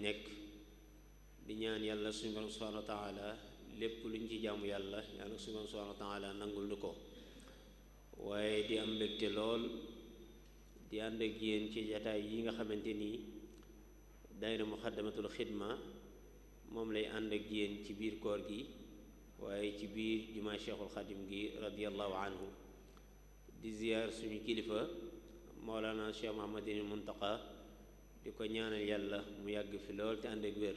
nekk di ñaan yàlla suñu borom subhanahu wa taala lépp luñ ci jaamu yàlla yàlla suñu borom subhanahu wa taala nangul nu ko waaye di am mbégte lool di ànd ak yéen ci jataay yi nga xamante ni daayira Muxaddamatul Xidma moom lay ànd ak yéen ci biir koor gi waaye ci biir jumaa Cheikhul Xadim gi radiyallahu anhu di ziyaar suñu kilifa Mawlana Cheikh Muhammadin Muntaqa di ko ñaanal yàlla mu yàgg fi lool te ànd ak wér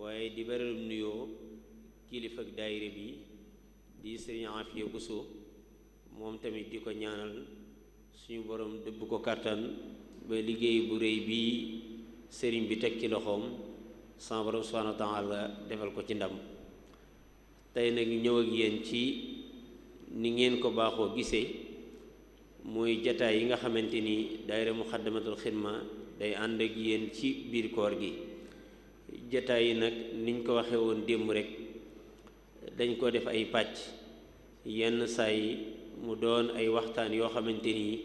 waaye di beral nuyoo kilifa ak daayira bi di Sëriñ Afiya Buso moom tamit di ko ñaanal suñu borom dëbb ko kàttan ba liggéey bu rëy bii sëriñ bi teg ci loxoom sama borom subhanahu wa taala defal ko ci ndam tey nag ñëw ak yéen ci ni ngeen ko baaxoo gisee muy jataay yi nga xamante ni daayira Muxaddamatul Xidma day ànd ak yéen ci biir koor gi jataay yi nag niñ ko waxee woon démb rek dañ ko def ay pàcc yenn saa yi mu doon ay waxtaan yoo xamante ni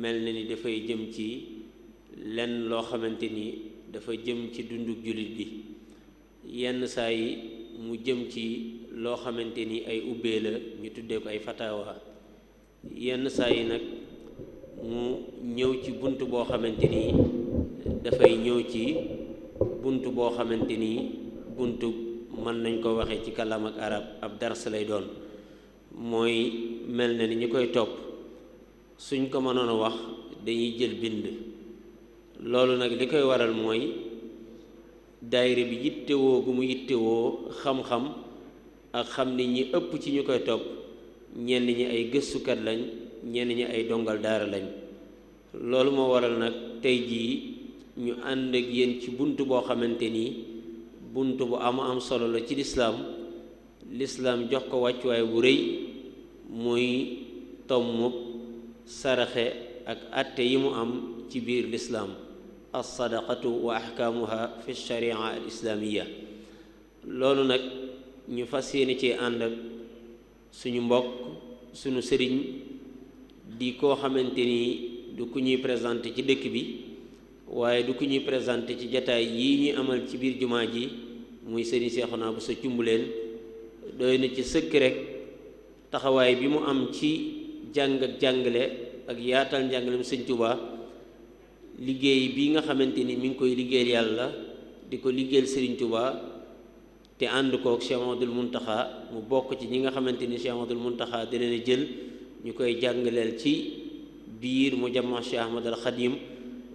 mel na ni dafay jëm ci lenn loo xamante ni dafa jëm ci dunduk jullit bi yenn saa yi mu jëm ci loo xamante ni ay ubbee la ñu tuddee ko ay fatawa yenn saa yi nag mu ñëw ci bunt boo xamante ni dafay ñëw ci bunt boo xamante ni buntu mën nañ ko waxee ci kàllaam ak arab ab dars lay doon mooy mel na ni ñu koy topp suñ ko mënoon a wax dañuy jël bind loolu nag li koy waral mooy daayira bi yittewoo gu mu yittewoo xam-xam ak xam ni ñi ëpp ci ñu koy topp ñenn ñi ay gëstukat lañ ñenn ñi ay dongal daara lañ loolu moo waral nag tey jii ñu ànd ak yéen ci bunt boo xamante ni bunt bu am solo la ci lislaam jox ko wàccuwaay bu rëy muy tommub saraxe ak atte yi mu am ci biir lislaam as-sadaqatu wa ahkaamuha fi sharia al islaamiya loolu nag ñu fas yéene ci ànd ak suñu mbokk suñu sëriñ di koo xamante ni du ku ñuy présenté ci dëkk bi waaye du ku ñuy présenté ci jataay yii ñuy amal ci biir jumaa ji muy sëriñ Seexuna Buso Cumbuleen doy na ci sëkk rek taxawaay bi mu am ci jàng ak jàngale ak yaatal njàngalem Sëñ Tuubaa liggéey bi nga xamante ni mi ngi koy liggéeyal yàlla di ko liggéeyal Sëriñ Tuubaa te ànd kook Cheikh Ahmadul Muntaxa mu bokk ci ñi nga xamante ni Cheikh Ahmadul Muntaxa dina ne jël ñu koy jàngaleel ci biir mu Mujamma Cheikh Ahmadul Xadim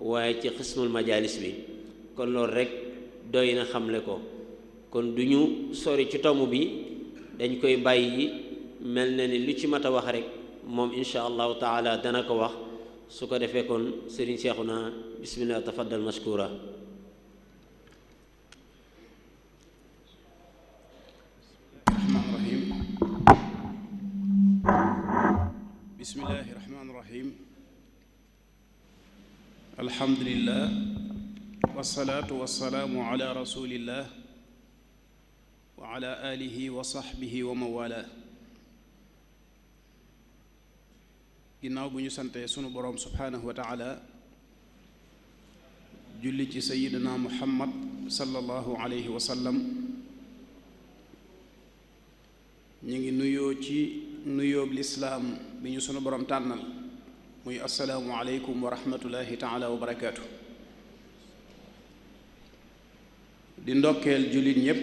waaye ci xismul majalis bi kon loolu rek doy na xamle ko kon du ñu sori ci tomb bi dañ koy bàyyi mel na ni lu ci mat a wax rek moom insha allahu taala dana ko wax su ko defee kon sëriñ Seexuna bismillah tafaddal mashkura rahmaan rahim bismillahi rahmaan rahim alhamdulillah wassalaatu wassalaamu ala rasulillah wa ala alihi wa sahbihi wa mawala ginnaaw bu ñu santee sunu boroom subhaanahu wa taala julli ci sayidina muhammad sallallahu alayhi wa sallam ñu ngi nuyoo ci nuyoob lislaam bi ñu sunu boroom tànnal muy assalaamu aleykum wa rahmatullahi taala wa barakaatu di ndokkeel jullit ñépp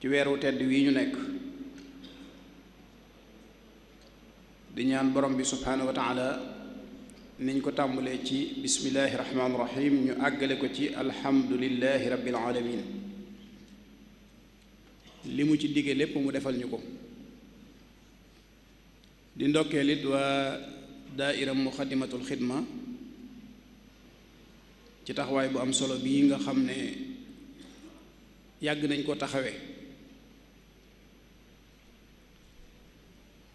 ci weeru tedd wii ñu nekk di ñaan borom bi subhaanahu wa taala niñ ko tàmbalee ci bismillahi rahmaani rahim ñu àggale ko ci alhamdulillahi rabbil alamin li mu ci digge lépp mu defal ñu ko di ndokkeel it waa daaira Muxaddamatul Xidma ci taxawaay bu am solo bii nga xam ne yàgg nañ ko taxawe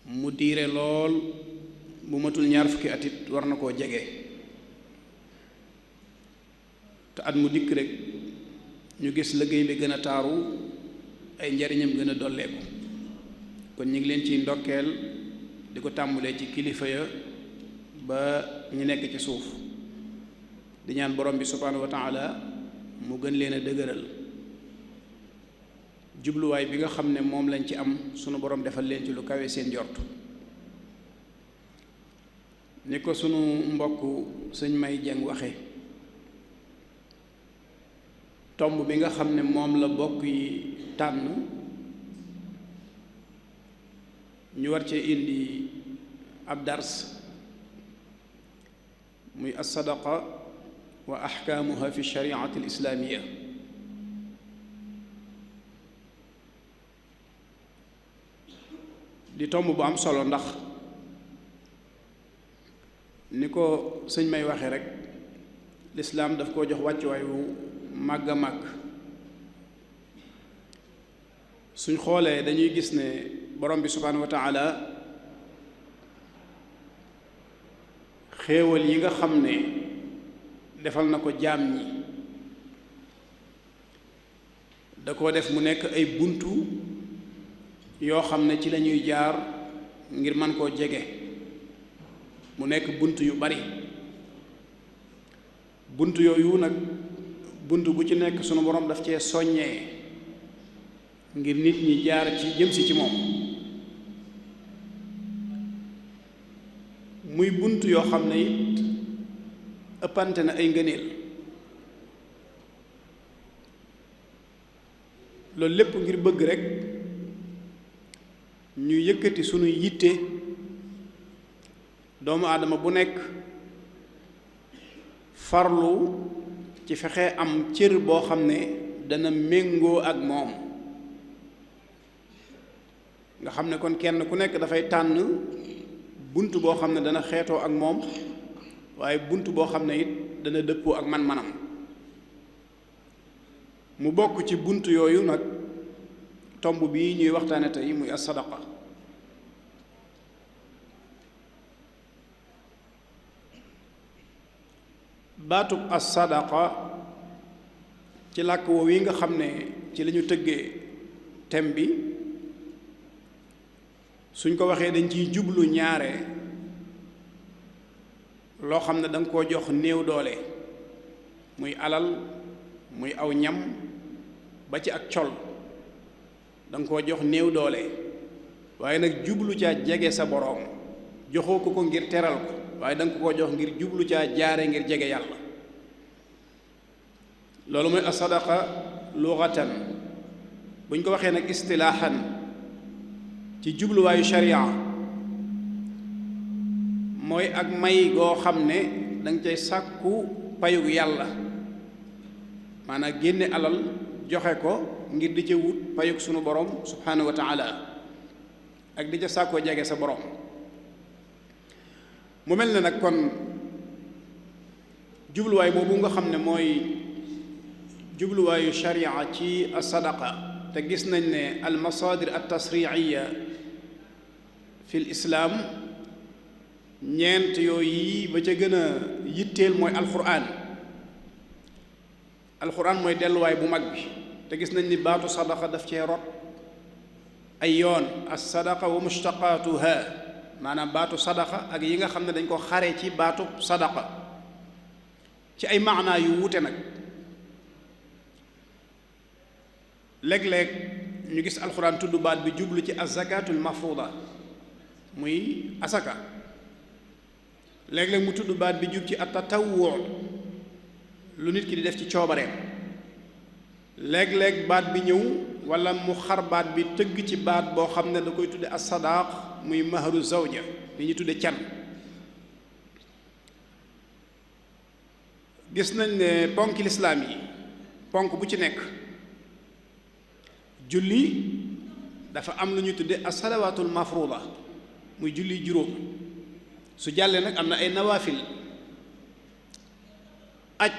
mu diire lool bu matul ñaar fukki at it war na koo jege te at mu dikk rek ñu gis liggéey bi gën a taaru ay njariñam gën a dolleeku kon ñu ngi leen ciy ndokkeel di ko tàmbulee ci kilifa ya ba ñu nekk ci suuf di ñaan borom bi subhaanahu wa taala mu gën leen a dëgëral jubluwaay bi nga xam ne moom lañ ci am sunu borom defal leen ci lu kawe seen njort ni ko sunu mbokk sëñ May Jeng waxe tomb bi nga xam ne moom la bokk yi tànn ñu war cee indi ab dars muy as-sadaqa wa axkaamuha fi shariati alislaamiya di tomb bu am solo ndax ni ko sëñ May waxe rek lislaam daf koo jox wàccuwaay wu màgg a màgg suñ xoolee dañuy gis ne borom bi subhaanahu wa taala xéewal yi nga xam ne defal na ko jaam ñi da koo def mu nekk ay buntu yoo xam ne ci lañuy jaar ngir mën koo jege mu nekk bunt yu bari bunt yooyu nag bunt bu ci nekk sunu borom daf cee soññee ngir nit ñi jaar ci jëm si ci moom muy bunt yoo xam ne it ëppante na ay ngëneel loolu lépp ngir bëgg rekk ñu yëkkati sunuy yitte doomu aadama bu nekk farlu ci fexe am cër boo xam ne dana méngoo ak moom nga xam ne kon kenn ku nekk dafay tànn bunt boo xam ne dana xeetoo ak moom waaye bunt boo xam ne it dana dëppoo ak man-manam mu bokk ci bunt yooyu nag tomb bii ñuy waxtaane tey muy as-sadaqa baatub as-sadaqa ci làkk woowu yi nga xam ne ci lañu tëggee thème bi suñ ko waxee dañ ciy jublu ñaare loo xam ne danga koo jox néew doole muy alal muy aw ñam ba ci ak col danga koo jox néew doole waaye nag jublu caa jege sa boroom joxoo ko ngir teral ko waaye danga ko jox ngir jublu caa jaare ngir jege yàlla loolu mooy as-sadaqa lughatan buñ ko waxee nag istilaahan ci jubluwaayu sharia mooy ak may goo xam ne danga cay sàkku payug yàlla maanaam génne alal joxe ko ngir di ca wut payug sunu borom subhanahu wa taala ak di ca sàkkoo jege sa borom mu mel ne nag kon jubluwaay boobu nga xam ne mooy jubluwaayu sharia ci as-sadaqa te gis nañ ne al masaadir at tasriiya fi l islaam ñeent yooyu yi ba ca gën a yitteel mooy alquran mooy delluwaay bu mag bi te gis nañ ni baatu sadaqa daf cee rot ay yoon as-sadaqa wa mushtaqaatuha maanaam baatu sadaqa ak yi nga xam ne dañ ko xare ci baatu sadaqa ci ay maanaa yu wuute nag léeg-léeg ñu gis alxuraan tudd baat bi jublu ci az-zakaatul mafruuda muy asaka léeg-léeg mu tudd baat bi jub ci at-tatawwu lu nit ki di def ci coobareem léeg-léeg baat bi ñëw wala mu xar baat bi tëgg ci baat boo xam ne da koy tudde as-sadaaq muy mahru zawja li ñu tudde can gis nañ ne ponki lislaam yi ponk bu ci nekk julli dafa am lu ñu tudde as-salawaatul mafruuda muy julli juróom su jàllee nag am na ay nawaafil aj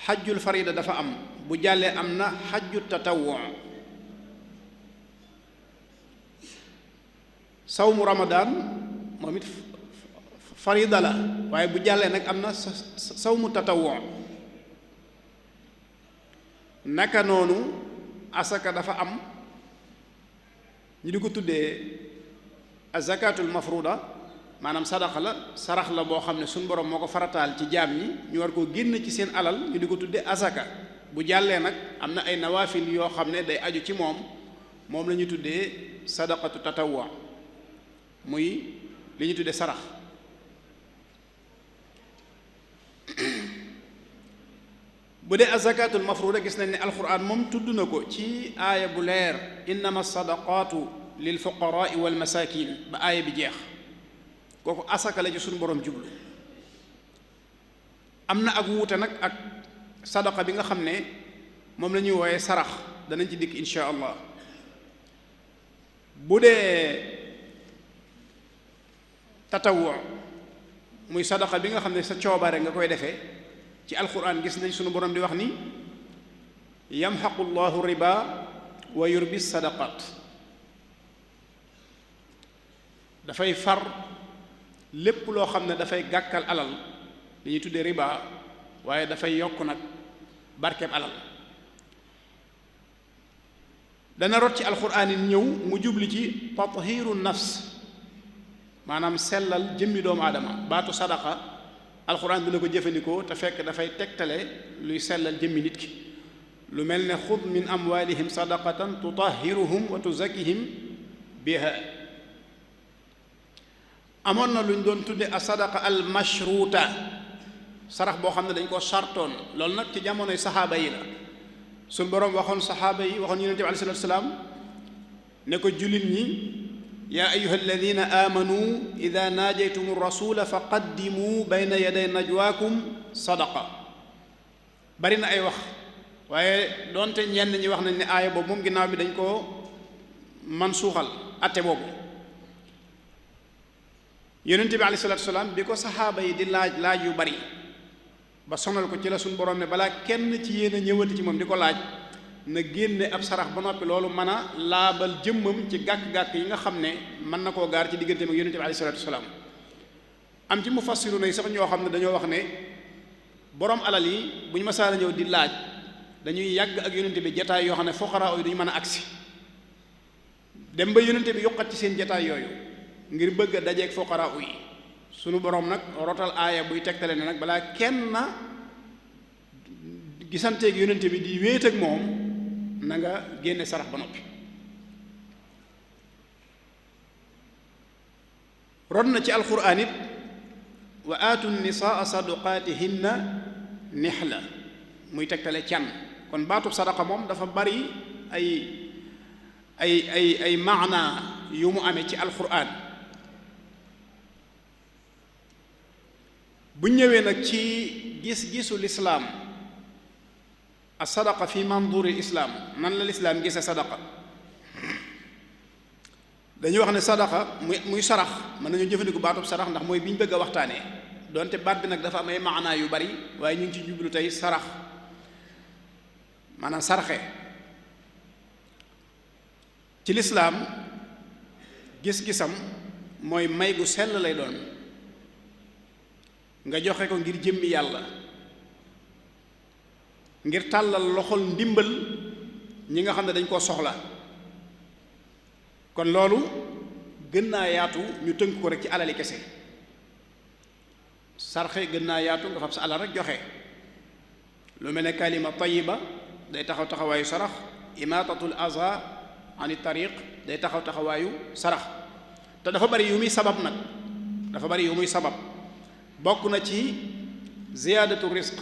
xajjul farida dafa am bu jàllee am na xajju tatawwu sawmu ramadaan moom it farida la waaye bu jàllee nag am na sawmu tatawwu naka noonu asaka dafa am ñu di ko tuddee azakatul mafruda maanaam sadaqa la sarax la boo xam ne suñu borom moo ko farataal ci jaam ñi ñu war koo génn ci seen alal ñu di ko tudde asaka. bu jàllee nag am na ay nawaafil yoo xam ne day aju ci moom la ñu tuddee sadaqatu tatawwa muy li ñu tuddee sarax. bu dee azakatul mafruda gis nañ ne alquran moom tudd na ko ci aaya bu leer innama sadaqaatu lil fuqaraai wal masakin ba aaya bi jeex kooku asaka la ci suñu borom jublu. am na ak wuute nag ak sadaqa bi nga xam ne moom la ñuy wooyee sarax danañ ci dikk insha allah. bu dee tatawwu muy sadaqa bi nga xam ne sa coobare nga koy defee ci alquran gis nañ sunu borom di wax ni yamxaqu llahu riba wa yurbi sadaqat dafay far lépp loo xam ne dafay gàkkal alal li ñuy tuddee riba waaye dafay yokk nag barkeeb alal. dana rot ci alquran yi ñëw mu jubli ci tathiru nafs maanaam sellal jëmmi doomu aadama. baatu sadaqa alquran dina ko jëfandikoo te fekk dafay tegtale luy sellal jëmmi nit ki lu mel ne xud min amwalihim sadaqatan tutahhiruhum wa tuzakkihim biha. amoon na lu ñu doon tudde a sadaqa al mashruuta sarax boo xam ne dañ koo sartoon loolu nag ci jamonoy saxaaba yi la. suñ boroom waxoon saxaaba yi waxoon yonent bi alayhi salaatu salaam ne ko jullit ñi yaa ayyuha alladina amanu ida naajaytumu rasula fa qaddimu bayna yaday najwaakum sadaqa. bari na ay wax waaye doonte ñenn ñi wax nañ ne aaya boobu moom ginnaaw bi dañ koo man suuxal atte boobu. yonent bi alayhi salaatu salaam bi ko saxaaba yi di laaj yu bari ba sonal ko ci la suñu borom ne balaa kenn ci yéen a ñëwati ci moom di ko laaj na génne ab sarax ba noppi loolu mën a laabal jëmmam ci gàkk-gàkk yi nga xam ne mën na koo gaar ci digganteem ak yonent bi alayhi salaatu wasalaam. am ci mufassiruna yi sax ñoo xam ne dañoo wax ne borom alal yi bu ñu masaana ñëw di laaj dañuy yàgg ak yonent bi jataay yoo xam ne fuqaraa yi duñu mën a agsi dem ba yonent bi yokkat ci seen jataay yooyu ngir bëgg a dajeeg fuqaraa yi. sunu boroom nag rotal aaya buy tegtale ne nag balaa kenn na gisanteeg yonente bi di wéet ak moom na nga génne sarax ba noppi. rod na ci alquran it wa aatu nisaa sadaqaatihinna nihla muy tegtale can. kon baatub sadaqa moom dafa bari ay maana yu mu amee ci alquran. bu ñëwee nag ci gis-gisu lislaam as sadaqa fi manduri islaam nan la lislaam gise sadaqa. dañuy wax ne sadaqa muy sarax mën nañu jëfandiku baatub sarax ndax mooy bi ñu bëgg a waxtaanee donte baat bi nag dafa am ay maanaa yu bari waaye ñu ngi ci jublu tey sarax maanaam sarxe. ci lislaam gis-gisam mooy may gu sell lay doon nga joxe ko ngir jëmmi yàlla ngir tàllal loxol ndimbal ñi nga xam ne dañ koo soxla. kon loolu gën naa yaatu ñu tënk ko rek ci alali kese. sarxe gën naa yaatu nga fab sa alal rek joxe lu mel ne kalima tayiba day taxaw taxawaayu sarax. imaatatul aza ani tariq day taxaw taxawaayu sarax. te dafa bari yu muy sabab nag dafa bari yu muy sabab. bokk na ci ziyaadatu risq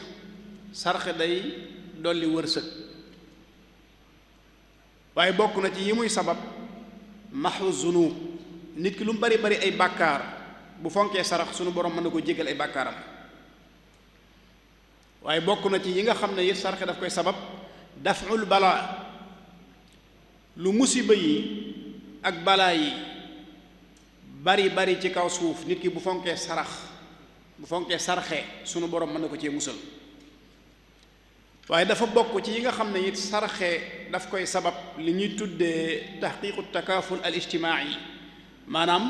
sarxe day dolli wërsëg. waaye bokk na ci yi muy sabab maxu zunub nit ki lu mu bari bari ay bàkkaar bu fonkee sarax sunu borom mën na ko jéggal ay bàkkaaram. waaye bokk na ci yi nga xam ne it sarxe daf koy sabab daful balaa lu musiba yi ak balaa yi bari bari ci kaw suuf nit ki bu fonkee sarxe sunu borom mën na ko cee musal. waaye dafa bokk ci yi nga xam ne it sarxe daf koy sabab li ñuy tuddee taxqiqu takaaful al ijtimaai maanaam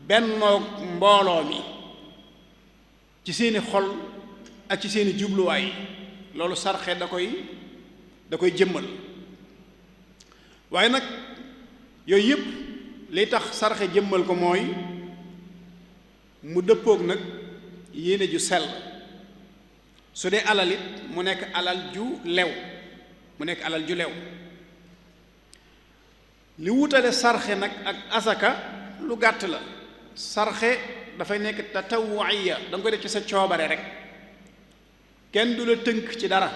bennoog mbooloo mi ci seeni xol ak ci seeni jubluwaay loolu sarxe da koy jëmmal. waaye nag yooyu yëpp liy tax sarxe jëmmal ko mooy mu dëppoog nag yéene ju sell su dee alal it mu nekk alal ju lew mu nekk alal ju lew li wutale sarxe nag ak asaka lu gàtt la sarxe dafay nekk tatawuiya da nga koy def ci sa coobare rek kenn du la tënk ci dara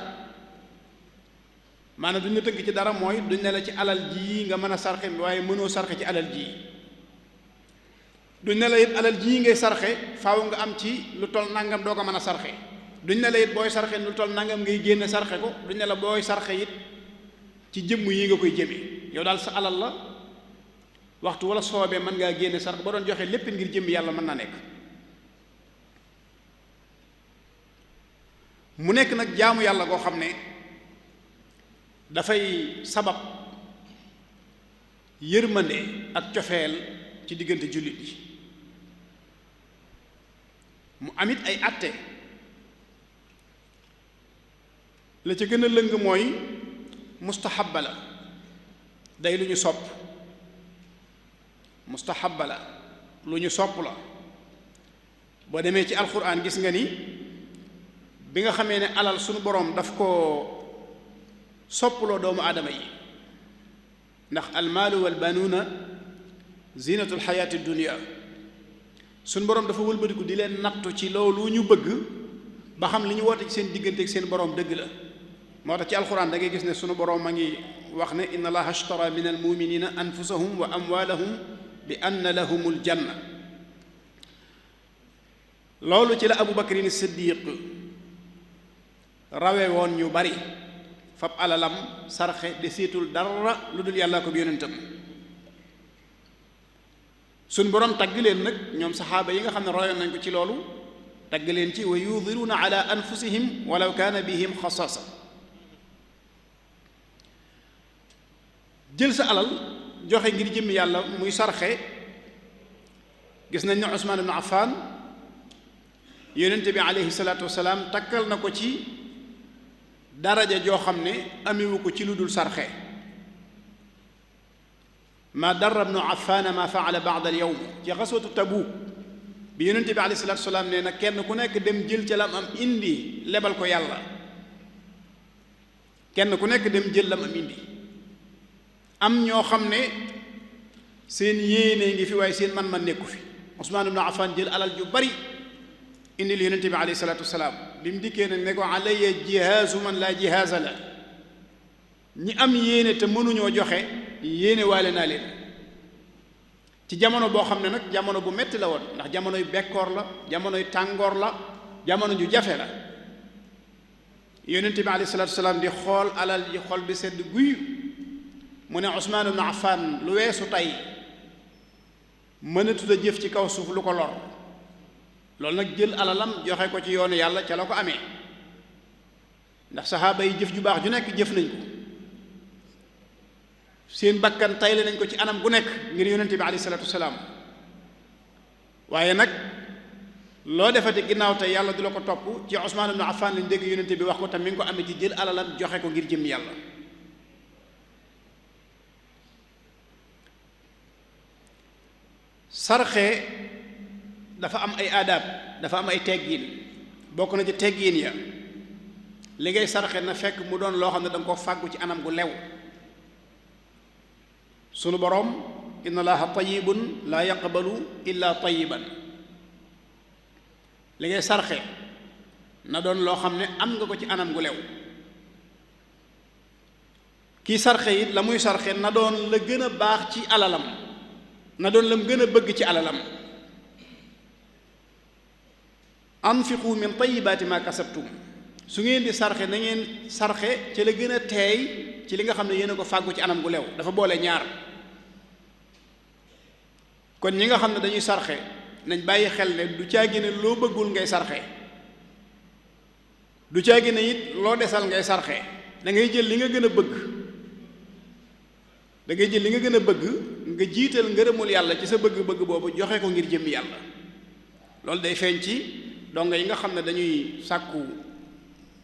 maanaam duñ la tënk ci dara mooy duñ ne la ci alal ji nga mën a sarxe waaye mënoo sarxe ci alal ji duñ ne la it alal ji ngay sarxe faaw nga am ci lu toll nangam doo ko mën a sarxe duñ ne la it booy sarxe lu toll nangam ngay génne sarxe ko duñ ne la booy sarxe it ci jëmm yi nga koy jëmee yow daal sa alal la waxtu wala soobee mën ngaa génne sarxe ba doon joxe lépp ngir jëmm yàlla mën na nekk mu nekk nag jaamu yàlla goo xam ne dafay sabab yërmande ak cofeel ci diggante jullit yi mu amit ay àtte la ca gën a lëng mooy mustahabba la day lu ñu sopp mustahabba la lu ñu sopp la boo demee ci alxuraan gis nga ni bi nga xamee ne alal sunu boroom daf ko soppuloo doomu aadama yi ndax almaalu wal banuuna zinatul xayaati dunia suñ boroom dafa wëlbatiku di leen nattu ci loolu ñu bëgg ba xam li ñu woote ci seen diggante ak seen boroom dëgg la moo tax ci alxuraan da ngay gis ne sunu boroom a ngi wax ne inna allaha ashtara min almuminina anfusahum wa amwalahum bi anna lahumul janna loolu ci la abu bakrin siddiq rawe woon ñu bari fab alalam sarxe de seetul dara lu dul yàlla ko bi yonentam suñ boroom tagg leen nag ñoom saxaaba yi nga xam ne royoon nañ ko ci loolu tagg leen ci wa yudiruuna ala anfusihim walaw kaana bihim xasaasa jël sa alal joxe ngir jëmm yàlla muy sarxe gis nañ ne Usmaan ibn Affan yonent bi aleyhi salaatu wasalaam takkal na ko ci daraja joo xam ne amewu ko ci lu dul sarxe ma darra ibnu Affan ma faala ba'da al-yawm ci xaswatu Tabuuk bi yonent bi aleyhi salaatu wasalaam nee na kenn ku nekk dem jël ca lam am indi lebal ko yàlla kenn ku nekk dem jël lam am indi am ñoo xam ne seen yéene ngi fi waaye seen man-man nekku fi Usmaan ibnu Affan jël alal ju bari indi li yonent bi aleyhi salaatu wasalaam bi mu dikkee nag ne ko alayya jihaazu man laa jihaaza la ñi am yéene te mënuñoo joxe yéene waale naa leen ci jamono boo xam ne nag jamono bu metti la woon ndax jamonoy bekkoor la jamonoy tàngoor la jamono ju jafe la yonent bi aleyhi salaatu wasalaam di xool alal ji xol bi sedd guy mu ne Usmaan ibnu Affan lu weesu tey mënatut a jëf ci kaw suuf lu ko lor loolu nag jël alalam joxe ko ci yoonu yàlla ca la ko amee ndax saxaaba yi jëf ju baax ju nekk jëf nañ ko seen bakkan tayle nañ ko ci anam gu nekk ngir yonente bi alayhi salaatu wasalaam waaye nag loo defati ginnaaw te yàlla du la ko topp ci Usmaan ibnu Affan lañ dégg yonente bi wax ko tam mi ngi ko amee ci jël alalam joxe ko ngir jëm yàlla sarxe dafa am ay aadaab dafa am ay teggiin bokk na ci teggiin ya li ngay sarxe na fekk mu doon loo xam ne da nga ko fàggu ci anam gu lew sunu boroom inna allaha tayyibun laa yaqbalu illa tayyiban li ngay sarxe na doon loo xam ne am nga ko ci anam gu lew kii sarxe it la muy sarxe na doon la gën a baax ci alalam na doon la mu gën a bëgg ci alalam anfiqu min tayyibaati ma kasabtum su ngeen di sarxe na ngeen sarxe ci la gën a teey ci li nga xam ne yéen a ko fàggu ci anam gu lew dafa boole ñaar kon ñi nga xam ne dañuy sarxe nañ bàyyi xel ne du caagi ne loo bëggul ngay sarxe du caagi ne it loo desal ngay sarxe da ngay jël li nga gën a bëgg da ngay jël li nga gën a bëgg nga jiital ngërëmul yàlla ci sa bëgg-bëgg boobu joxe ko ngir jëmmi yàlla loolu day feeñ ci donga yi nga xam ne dañuy sàkku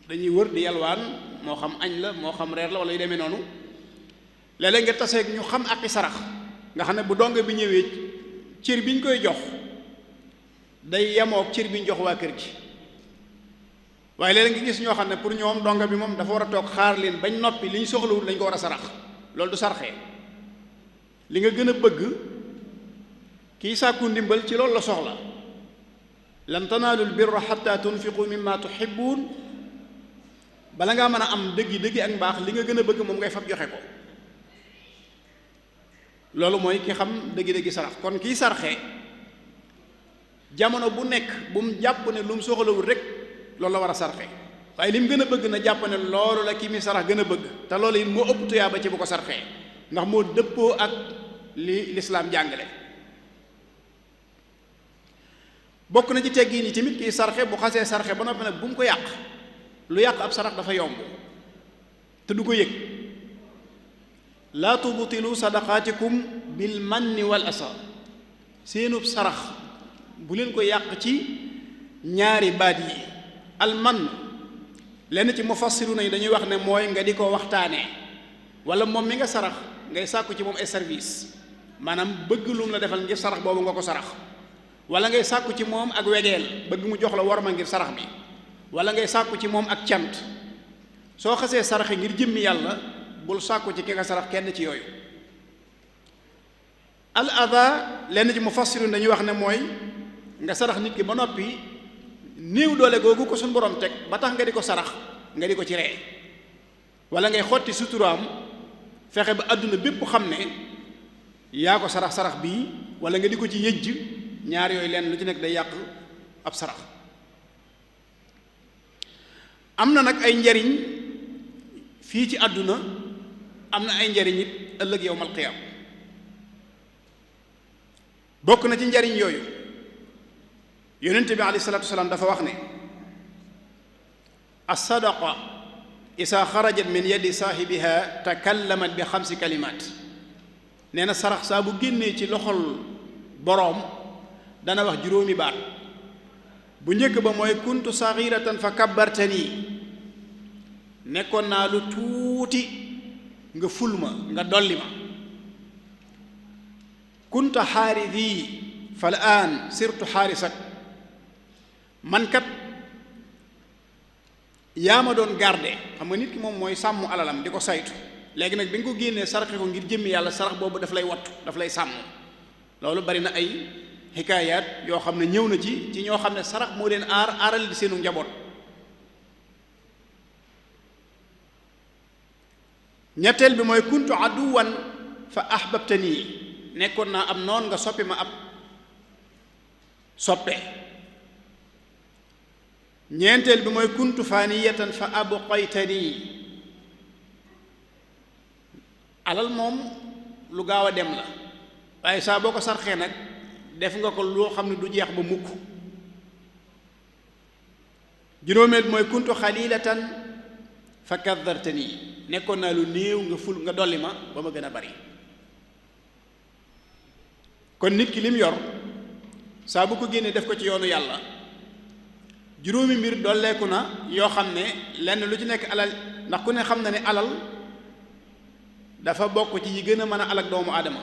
dañuy wër di yalwaan moo xam añ la moo xam reer la wala yu demee noonu léeg-léeg nga taseeg ñu xam aqi sarax nga xam ne bu donga bi ñëwee cër bi ñu koy jox day yemook cër bi ñu jox waa kër gi. waaye léeg-léeg nga gis ñoo xam ne pour ñoom donga bi moom dafa war a toog xaar leen bañ noppi li ñu soxlawul lañ ko war a sarax. loolu du sarxee. li nga gën a bëgg kiy sàkku ndimbal ci loolu la soxla. lan tanaalul birra xatta tunfiqu mimma tuhibbun. bala ngaa mën a am dëggi ak mbaax li nga gën a bëgg moom ngay fab joxe ko. loolu mooy ki xam dëggi sarax. kon kiy sarxee jamono bu nekk bu mu jàpp ne lu mu soxlawul rek loolu la war a sarxe. waaye li mu gën a bëgg na jàpp ne loolu la ki mi sarax gën a bëgg. te loolu it moo ëpp tuyaaba ci bu ko sarxee ndax moo dëppoo ak li lislaam jàngale. bokk na ci teggiin yi tamit kiy sarxe bu xasee sarxe ba noppi nag bu mu ko yàq. lu yàq ab sarax dafa yomb te du ko yëg. laa tubtilu sadaqaatikum bil manni wal asa. seenub sarax bu leen ko yàq ci ñaari baat yi. al man lenn ci mufassiruna yi dañuy wax ne mooy nga di ko waxtaanee wala moom mi nga sarax ngay sàkku ci moom ay service maanaam bëgg lu mu la defal ngir sarax boobu nga ko sarax. wala ngay sàkku ci moom ak wegeel bëgg mu jox la worma ngir sarax bi. wala ngay sàkku ci moom ak cant. soo xasee saraxe ngir jëmmi yàlla bul sàkku ci ki nga sarax kenn ci yooyu. al ada lenn ci mufassirun dañuy wax ne mooy nga sarax nit ki ba noppi néew doole googu ko suñu borom teg ba tax nga di ko sarax nga di ko ci ree. wala ngay xotti suturaam fexe ba àdduna bépp xam ne yaa ko sarax bii wala nga di ko ci yëjj. ñaar yooyu lenn lu ci nekk day yàq ab sarax. am na nag ay njariñ fii ci àdduna am na ay njariñ it ëllëg yawmal qiyaam. bokk na ci njariñ yooyu yonent bi alayhi salaatu wasalaam dafa wax ne as-sadaqa isaa xarajat min yadi saahibiha takallamat bi 5 kalimaat. nee na sarax saa bu génnee ci loxol boroom dana wax juróomi baat. bu njëkk ba mooy kuntu saxiratan fa kabbartani. nekkoon naa lu tuuti nga ful ma nga dolli ma. kunta xaaridi fa al-aan sirtu xaarisak. man kat yaa ma doon garde. xam nga nit ki moom mooy sàmm alalam di ko saytu. léegi nag bi nga ko génnee saraxe ko ngir jëmmi yàlla sarax boobu daf lay wattu daf lay sàmm. loolu bari na ay xikaayaat yoo xam ne ñëw na ci ñoo xam ne sarax moo leen aaral di seenu njaboot. ñetteel bi mooy kuntu aduwan fa ahbabtani. nekkoon naa am noon nga soppi ma ab soppe. ñeenteel bi mooy kuntu faniyatan fa abqaytani. alal moom lu gaaw a dem la waaye saa boo ko sarxee nag def nga ko loo xam ne du jeex ba mukk. juróomeel bi mooy kuntu xalilatan fa kaddartani. nekkoon naa lu néew nga ful nga dolli ma ba ma gën a bari. kon nit ki lim yor saa bu ko génnee def ko ci yoonu yàlla juróomi mbir dolleeku na yoo xam ne lenn lu ci nekk alal ndax ku ne xam na ne alal dafa bokk ci yi gën a mën a alak doomu aadama.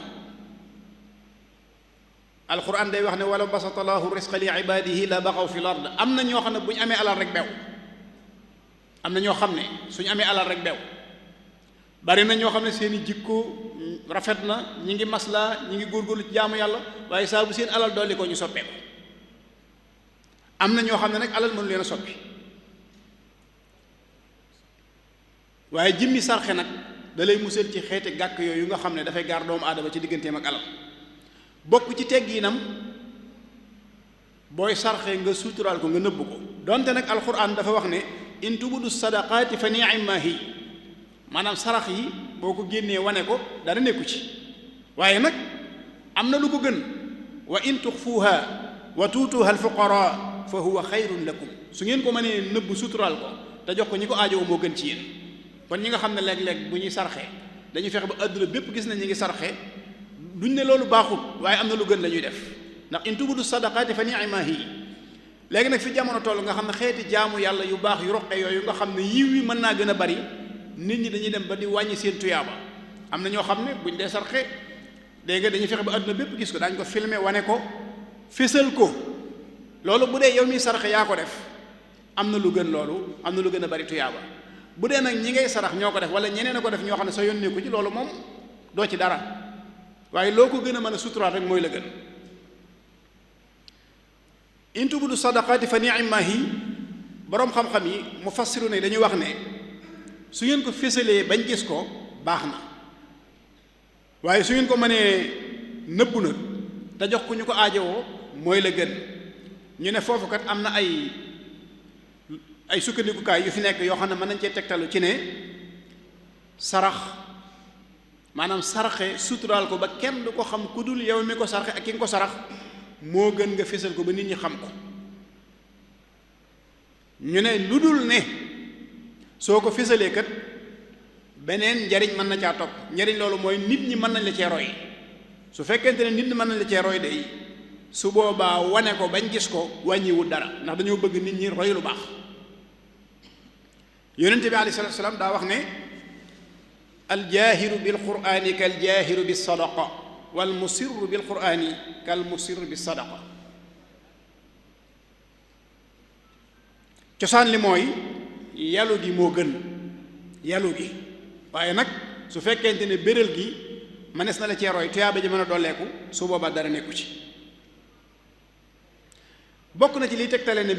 alquran day wax ne wala basata laahu risqa li ibadihi la baxaw fi l ard. am na ñoo xam ne bu ñu amee alal rek bew. am na ñoo xam ne suñu amee alal rek bew. bari na ñoo xam ne seeni jikko rafet na ñi ngi maslaa ñi ngi góorgóorlu ci jaamu yàlla waaye saa bu seen alal dolli ko ñu soppeeku. am na ñoo xam ne nag alal mënu leen a soppi. waaye jimmi sarxe nag da lay musal ci xeeti gàkk yooyu nga xam ne dafay gaar doomu aadama ci digganteem ak alal. bokk ci tegginam booy sarxe nga suturaal ko nga nëbb ko. donte nag alquran dafa wax ne in tubudu sadaqaati fa ni'ma hi. maanaam sarax yi boo ko génnee wane ko dara nekku ci. waaye nag am na lu ko gën. wa in tuxfuuha wa tuutuha alfuqara fa huwa xayrun lakum. su ngeen ko mënee nëbb suturaal ko te jox ko ñi ko aajowoo moo gën ci yéen. kon ñi nga xam ne léeg-léeg bu ñuy sarxe dañuy fexe ba àdduna bépp gis na ñi ngi sarxe duñ ne loolu baaxut waaye am na lu gën la ñuy def ndax in tubudu sadaqaati fa ni'ma hi. léegi nag fi jamono toll nga xam ne xeeti jaamu yàlla yu baax yu roqe yooyu nga xam ne yiw wi mën naa gën a bari nit ñi dañuy dem ba di wàññi seen tuyaaba. am na ñoo xam ne buñ dee sarxe dégg nga dañuy fexe ba àdduna bépp gis ko daañu ko filmer wane ko fésal ko loolu bu dee yow mi saraxe yaa ko def am na lu gën loolu, am na lu gën a bari tuyaaba. bu dee nag ñi ngay sarax ñoo ko def wala ñeneen a ko def ñoo xam ne sa yónnee ko ci loolu moom doo ci dara, waaye loo ko gën a mën a suturaat rek mooy la gën. in tubudu sadaqaati fa ni'ma hi, boroom xam-xam yi mufassiru ne dañuy wax ne su ngeen ko fésalee bañ gis ko baax na, waaye su ngeen ko mënee nëbbu nag te jox ku ñu ko aajowoo mooy la gën. ñu ne foofu kat am na ay sukkandikukaay yu fi nekk yoo xam ne mën nañ cee tegtalu ci ne sarax maanaam saraxe suturaal ko ba kenn du ko xam ku dul yow mi ko saraxe ak ki nga ko sarax moo gën nga fésal ko ba nit ñi xam ko. ñu ne lu dul ne soo ko fésalee kat beneen njariñ mën na caa topp. njariñ loolu mooy nit ñi mën nañ la cee roy. su fekkente ne nit ñi mën nañ la cee roy day su boobaa wane ko bañ gis ko wàññiwul dara, ndax dañoo bëgg nit ñi roy lu baax. yonente bi alayhi salaatu salaam daa wax ne aljaahiru bil qur'aani kal jaahiru bis sadaqa wal musirru bil qur'aani kal musirru bis sadaqa. cosaan li mooy yalu gi moo gën, yalu gi, waaye nag su fekkente ne bérél gi mënees na la cee roy tuyaaba ji mën a dolleeku su boobaa dara nekku ci. bokk na ci liy tegtale ne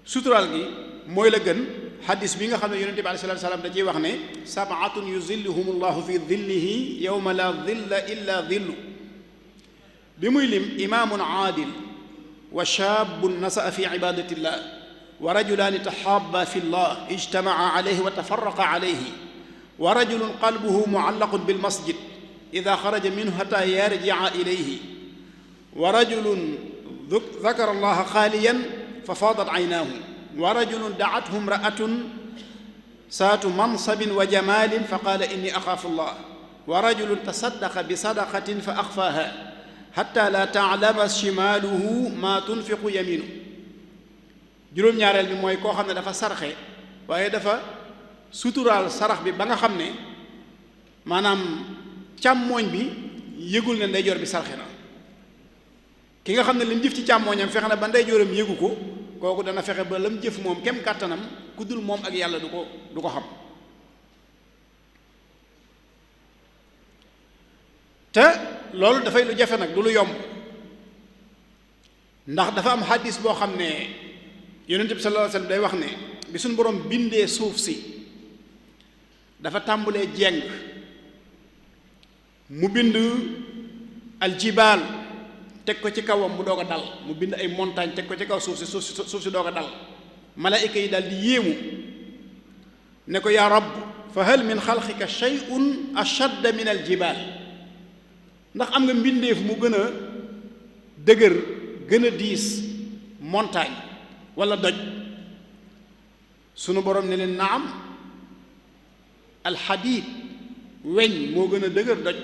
suturaal gi mooy la gën xadis bi nga xam ne yonente bi alayhi salaatu salaam da ciy wax ne sab'atun yuzilluhum allahu fi dillihi yawma la dilla illa dillu. bi muy lim imaamun aadil wa shaabun nasa'a fi ibadatillah wa rajulaani taxaaba fi llah ijtamaca alayhi wa tafarraqa alayhi wa rajulun qalbuhu mucallaqun bilmasjid ida xaraja minhu xata yarjica ilayhi wa rajulun dakara allaha xaaliyan fa faadat aynaahu wa rajulun dacathu imra'atun saatu mansabin wa jamaalin fa qaala inni axaafu allah wa rajulun tasaddaqa bi sadaqatin fa axfaaha xatta laa taclama shimaaluhu maa tunfiqu yamiinu. juróom-ñaareel bi mooy koo xam ne dafa sarxe waaye dafa suturaal sarax bi ba nga xam ne maanaam càmmooñ bi yëgul ne ndeyjoor bi sarxe na. ki nga xam ne li mu jëf ci càmmooñam fexe na ba ndeyjooram yëgu ko, kooku dana fexe ba la mu jëf moom kem kàttanam ku dul moom ak yàlla du ko xam. te loolu dafay lu jafe nag du lu yomb, ndax dafa am xadis boo xam ne yonent bi sallallahu alayhi wasallam day wax ne bi suñu borom bindee suuf si dafa tàmbulee jeng mu bind aljibaal teg ko ci kawam mu doog a dal, mu bind ay montagne teg ko ci kaw suuf si doog a dal. malaayika yi daal di yéemu ne ko yaa rabb fa hal min xalqika shay'un ashadda min aljibaal, ndax am nga mbindeef mu gën a dëgër gën a diis montagne wala doj. sunu borom ne leen naam, alxadiid weñ moo gën a dëgër doj.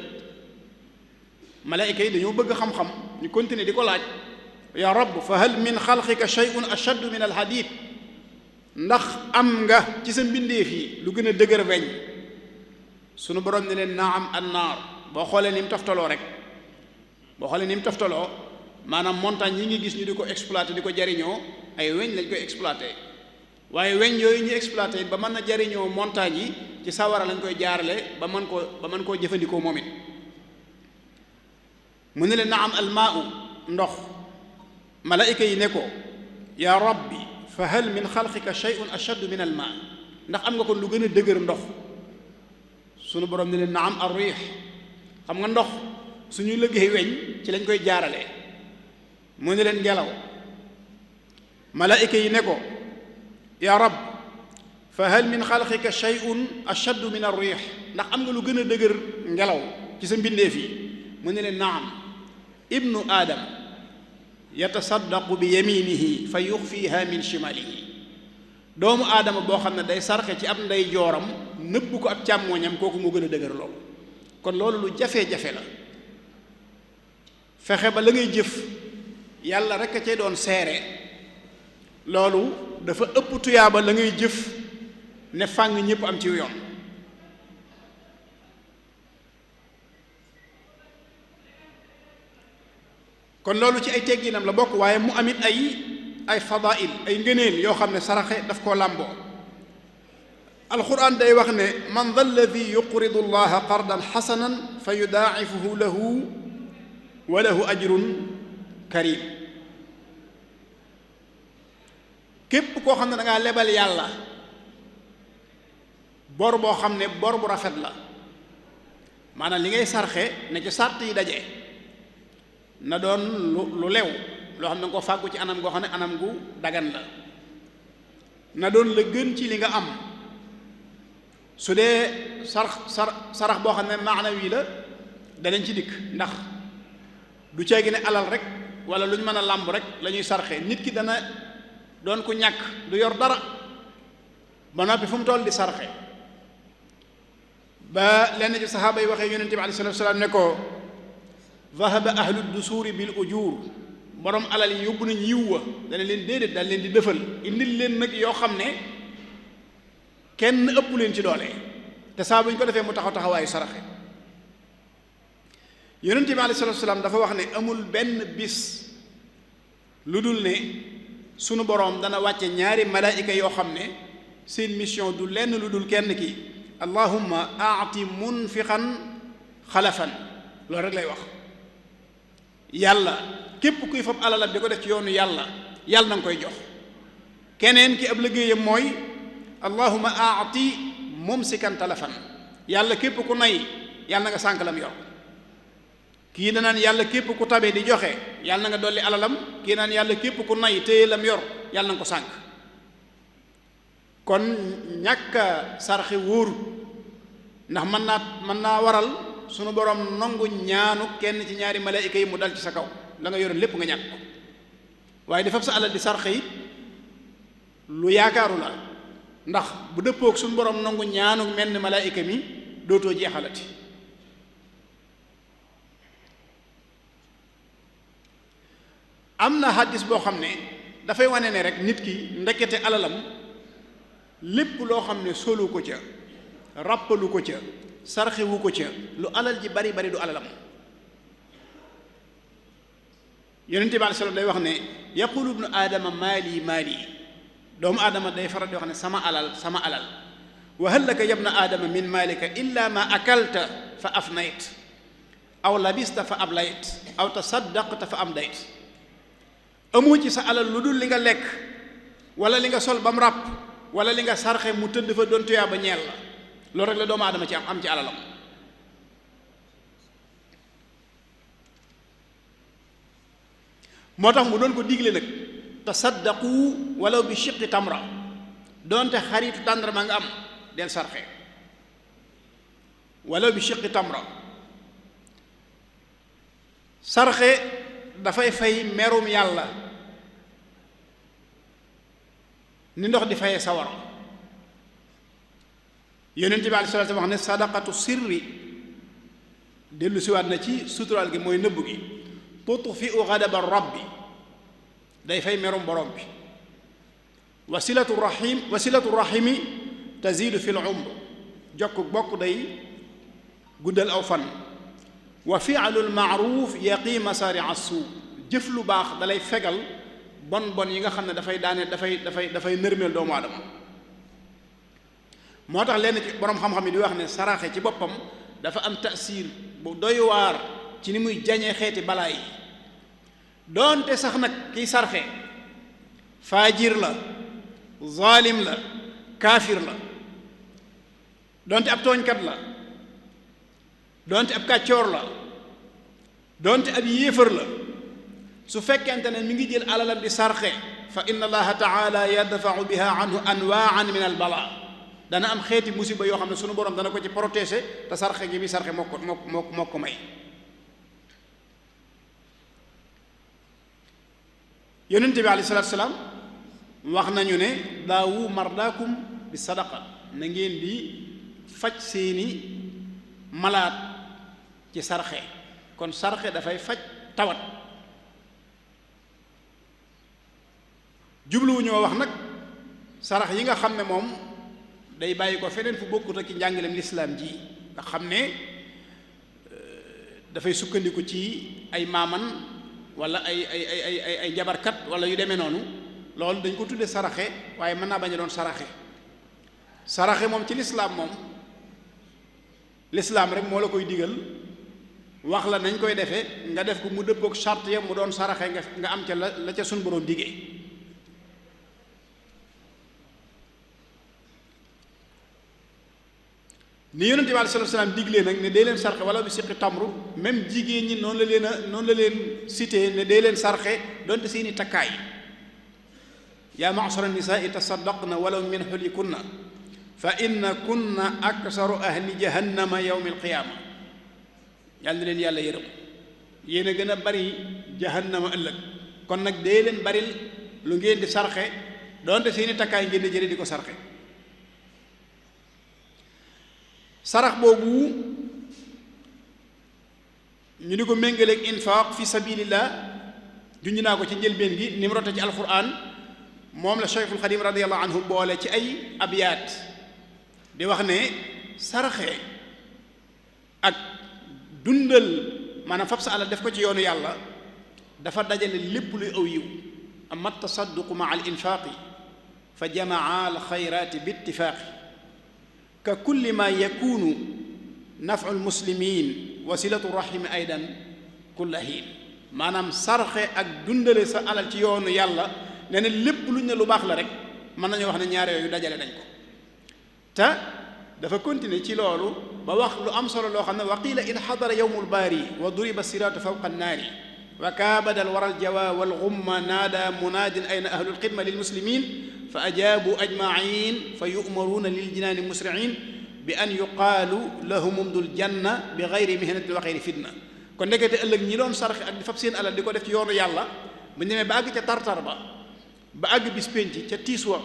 malaayika yi dañoo bëgg xam-xam, ñu continuer di ko laaj yaa rabb fa hal min xalqika shay'un ashaddu min alxadiid, ndax am nga ci sa mbindeef yi lu gën a dëgër weñ. sunu borom ne leen naam annaar. boo xoolee ni mu toftaloo rek, boo xoolee ni mu toftaloo maanaam montagne yi ngi gis ñu di ko exploité di ko jariñoo ay weñ lañ koy exploité, waaye weñ yooyu ñu exploité ba mën na jariñoo montagne yi ci sawara lañ koy jaarale ba mën koo jëfandikoo moom it. mu ne leen naam almaau ndox. malaayika yi ne ko yaa rabbi fa hal min xalqika shay'un ashaddu min almaa, ndax am nga kon lu gën a dëgër ndox. sunu borom ne leen naam arriix. xam nga ndox suñuy liggéey weñ ci lañ koy jaarale. mu ne leen ngelaw. malaayika yi ne ko yaa rab fa hal min xalqika shay'un ashaddu min arriix, ndax am nga lu gën a dëgër ngelaw ci sa mbindeef yi. mu ne leen naam. ibnu aadam yatasaddaqu bi yaminihi fa yuxfiha min shimalihi. doomu aadama boo xam ne day sarxe ci ab ndey jooram nëbb ko ab càmmooñam, kooku moo gën a dëgër loolu. kon loolu lu jafe-jafe la, fexe ba la ngay jëf yàlla rek a cay doon seere, loolu dafa ëpp tuyaaba la ngay jëf ne fàng ñépp am ci yoon. kon loolu ci ay tegginam la bokk, waaye mu amit ay fadail, ay ngëneel yoo xam ne saraxe daf koo làmboo. alquran day wax ne man dha alladi yuqridu allaha qardan xasanan fa yudaacifuhu lahu wa lahu ajrun karim. képp koo xam ne da ngaa lebal yàlla bor boo xam ne bor bu rafet la, maanaam li ngay sarxe ne ci sàrt yi daje, na doon lu lew loo xam ne nga ko fàggu ci anam goo xam ne anam gu dagan la, na doon la gën ci li nga am. su dee sarax boo xam ne maanawi la danañ ci dikk, ndax du ceegi ne alal rek wala lu ñu mën a làmb rek la ñuy sarxe. nit ki dana doon ku ñàkk du yor dara ba noppi fu mu toll di sarxe, ba lenn ci saxaaba yi waxee yonente bi alayhi salaatu wa salaam ne ko dhahaba ahlu dusuuri bil ujur, borom alal yi yóbbu nañ yiw wa. dana leen déedéet, daal leen di dëfal indil leen nag yoo xam ne kenn ëpp leen ci doole, te saa bu ñu ko defee mu taxaw taxawaayu saraxe. yonent bi alayhi salaatu salaam dafa wax ne amul benn bis lu dul ne sunu boroom dana wàcce ñaari malaayika yoo xam ne seen mission du lenn lu dul kenn ki allahumma aati munfiqan xalafan, loolu rek lay wax. yàlla képp kuy fab alalam di ko def ci yoonu yàlla na nga koy jox. keneen ki ab liggéeyam mooy allahumma aati mumsikan talafan, yàlla képp ku nay yàlla na nga sànk lam yor. kii danaan yàlla képp ku tabe di joxe yàlla na nga dolli alalam, kii naan yàlla képp ku nay téye lam yor yàlla na nga ko sànk. kon ñàkk a sarxe wóoru, ndax mën naa waral sunu borom nangu ñaanu kenn ci ñaari malaayika yi mu dal ci sa kaw, la nga yoroon lépp nga ñàkk ko. waaye dafa sa alal di sarxe it lu yaakaaru la, ndax bu dëppook suñu borom nangu ñaanu menn malaayika mi dootoo jeexalati. am na hadis boo xam ne dafay wane ne rek nit ki ndekete alalam lépp loo xam ne solu ko ca, ràppalu ko ca, sarxewu ko ca, lu alal ji bari bari du alalam. yonente bi alayhi salaam day wax ne yaqulu ibnu aadama maali maali, doomu aadama day faral di wax ne sama alal sama alal. wa hal laka yabna aadama min maalika illa ma akalta fa afnayt aw labista fa ablayt aw tasaddaqta fa amdayt. amoo ci sa alal lu dul li nga lekk wala li nga sol ba mu ràpp wala li nga sarxe mu tëdd fa doon tuyaa ba ñeel la. loolu rek la doomu aadama ci am ci alalam. moo tax mu doon ko digle nag tasaddaqu walaw bi shiqqi tamra, doonte xaritu tàndarma nga am del sarxe walaw bi shiqqi tamra. sarxe dafay fay merum yàlla ni ndox di fayee sawar. yonent bi alayhi salaatu wax ne sadaqatu sirri, dellu siwaat na ci suturaal gi mooy nëbb gi, tutfi'u ghadaba rabbi, day fay merum borom bi. wasilatu rahimi tazidu fil umr, jokk bokk day guddal aw fan. wa fi'lul ma'ruf yaqi masari'a suu, jëf lu baax dalay fegal bon bon yi nga xam ne dafay nërmeel doomu aadama. moo tax lenn ci boroom xam-xam yi di wax ne saraxe ci boppam dafa am taasiir bu doy waar ci ni muy jañee xeeti balaa yi. doonte sax nag kiy sarxe faajir la, zaalim la, kaafir la, doonte ab tooñkat la, doonte ab kàccoor la, doonte ab yéefar la, su fekkente ne mi ngi jël alalam di sarxe fa inna allaha taala yadfa'u biha anhu anwaan min al balaa, dana am xeeti musiba yoo xam ne sunu borom dana ko ci protéger, te sarxe gi bi sarxe moo ko may. yonent bi alayhi salaatu salaam wax nañu ne daawu mardaakum bi sadaqa, na ngeen di faj seeni malaat ci sarxe. kon sarxe dafay faj tawat. jubluwuñoo wax nag sarax yi nga xam ne moom day bàyyi ko feneen fu bokkut ak ci njàngaleem lislaam ji, nga xam ne dafay sukkandiku ci ay maaman wala ay jabarkat wala yu demee noonu loolu dañ ko tudde saraxe waaye mën naa bañ a doon saraxe moom ci lislaam moom lislaam rek moo la koy digal wax la nañ koy defee nga def ko mu dëppook charte ya mu doon saraxe nga am ca la ca sun boroom diggee ni yonent bi alayhi salaam diglee nag ne dee leen sarxe wala bi siqi tamru même jigéen ñi noonu la leen cité ne dee leen sarxe donte seeni takkaay yaa ma'shara nisaa'i tasaddaqna walaw min xulikunna fa inna kunna aksaru ahli jahannama yawmi alqiyaama yàlla na leen yàlla yërëm yéen a gën a bari jahannama ëllëg kon nag dee leen baril lu ngeen di sarxe donte seeni takkaay ngeen di jële di ko sarxe sarax boobu ñu di ko méngaleeg infaaq fi sabilillah junj naa ko ci njëlbeen gi ni mu rote ci alquran moom la Cheikhul Xadim radiyallahu anhu boole ci ay abyaat di wax ne saraxe ak dundal maanaam fab sa alal def ko ci yoonu yàlla dafa dajale lépp luy aw yiw amma tasadduqu ma al infaaqi fa jamaa al xayraati bi ittifaaqi ka kulli ma yakunu nafu almuslimin wasilatu rahimi aydan kulla hiin maanaam sarxe ak dundale sa alal ci yoonu yàlla nee na lépp luñ ne lu baax la rek mën nañu wax ne ñaar yooyu dajale nañ ko te dafa continuer ci loolu ba wax lu am solo loo xam ne wa qiila in xadara yowmu lbaari wa duriba siraatu fawqa annaari wa kaabada alwara aljawa walgumma naada munaadin ayna ahlu lxidma lilmuslimin fa ajaabu ajmain fa yu'maruuna lil jinaani musriin bi an yuqaalu lahum umdul janna bi gayri mihnatin wa gayri fitna kon ndekete ëllëg ñi doon sarxe ak di fab seen alal di ko def ci yoonu yàlla bu ñu demee ba àgg ca tartar ba àgg bis pénc ca tiis wa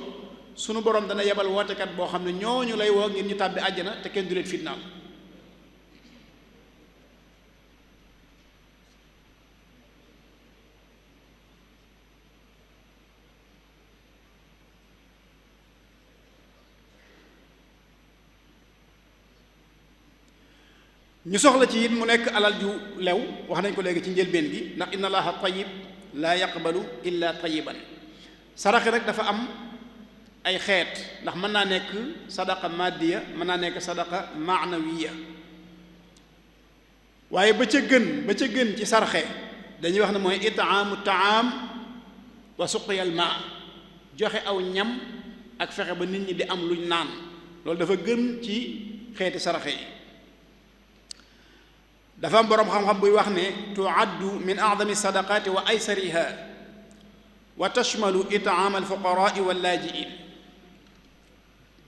sunu borom dana yebal wootekat boo xam ne ñooñu lay woo ngir ñu tàbbi àjjana te kenn du leen fitnaal ñu soxla ci it mu nekk alal ju lew wax nañ ko léegi ci njëlbeen gi ndax inna allaha tayyib laa yaqbalu illa tayyiban saraxe rek dafa am ay xeet ndax mën naa nekk sadaqa maddiya mën naa nekk sadaqa maanawiya waaye ba ca gën ci saraxe dañuy wax ne mooy itaamu taam wa suqyal maa joxe aw ñam ak fexe ba nit ñi di am luñ naan loolu dafa gën ci xeeti saraxe yi dafa am boroom xam-xam buy wax ne tuaddu min a'dami sadaqaati wa aysariha wa tashmalu itaam alfuqaraai wallaajiin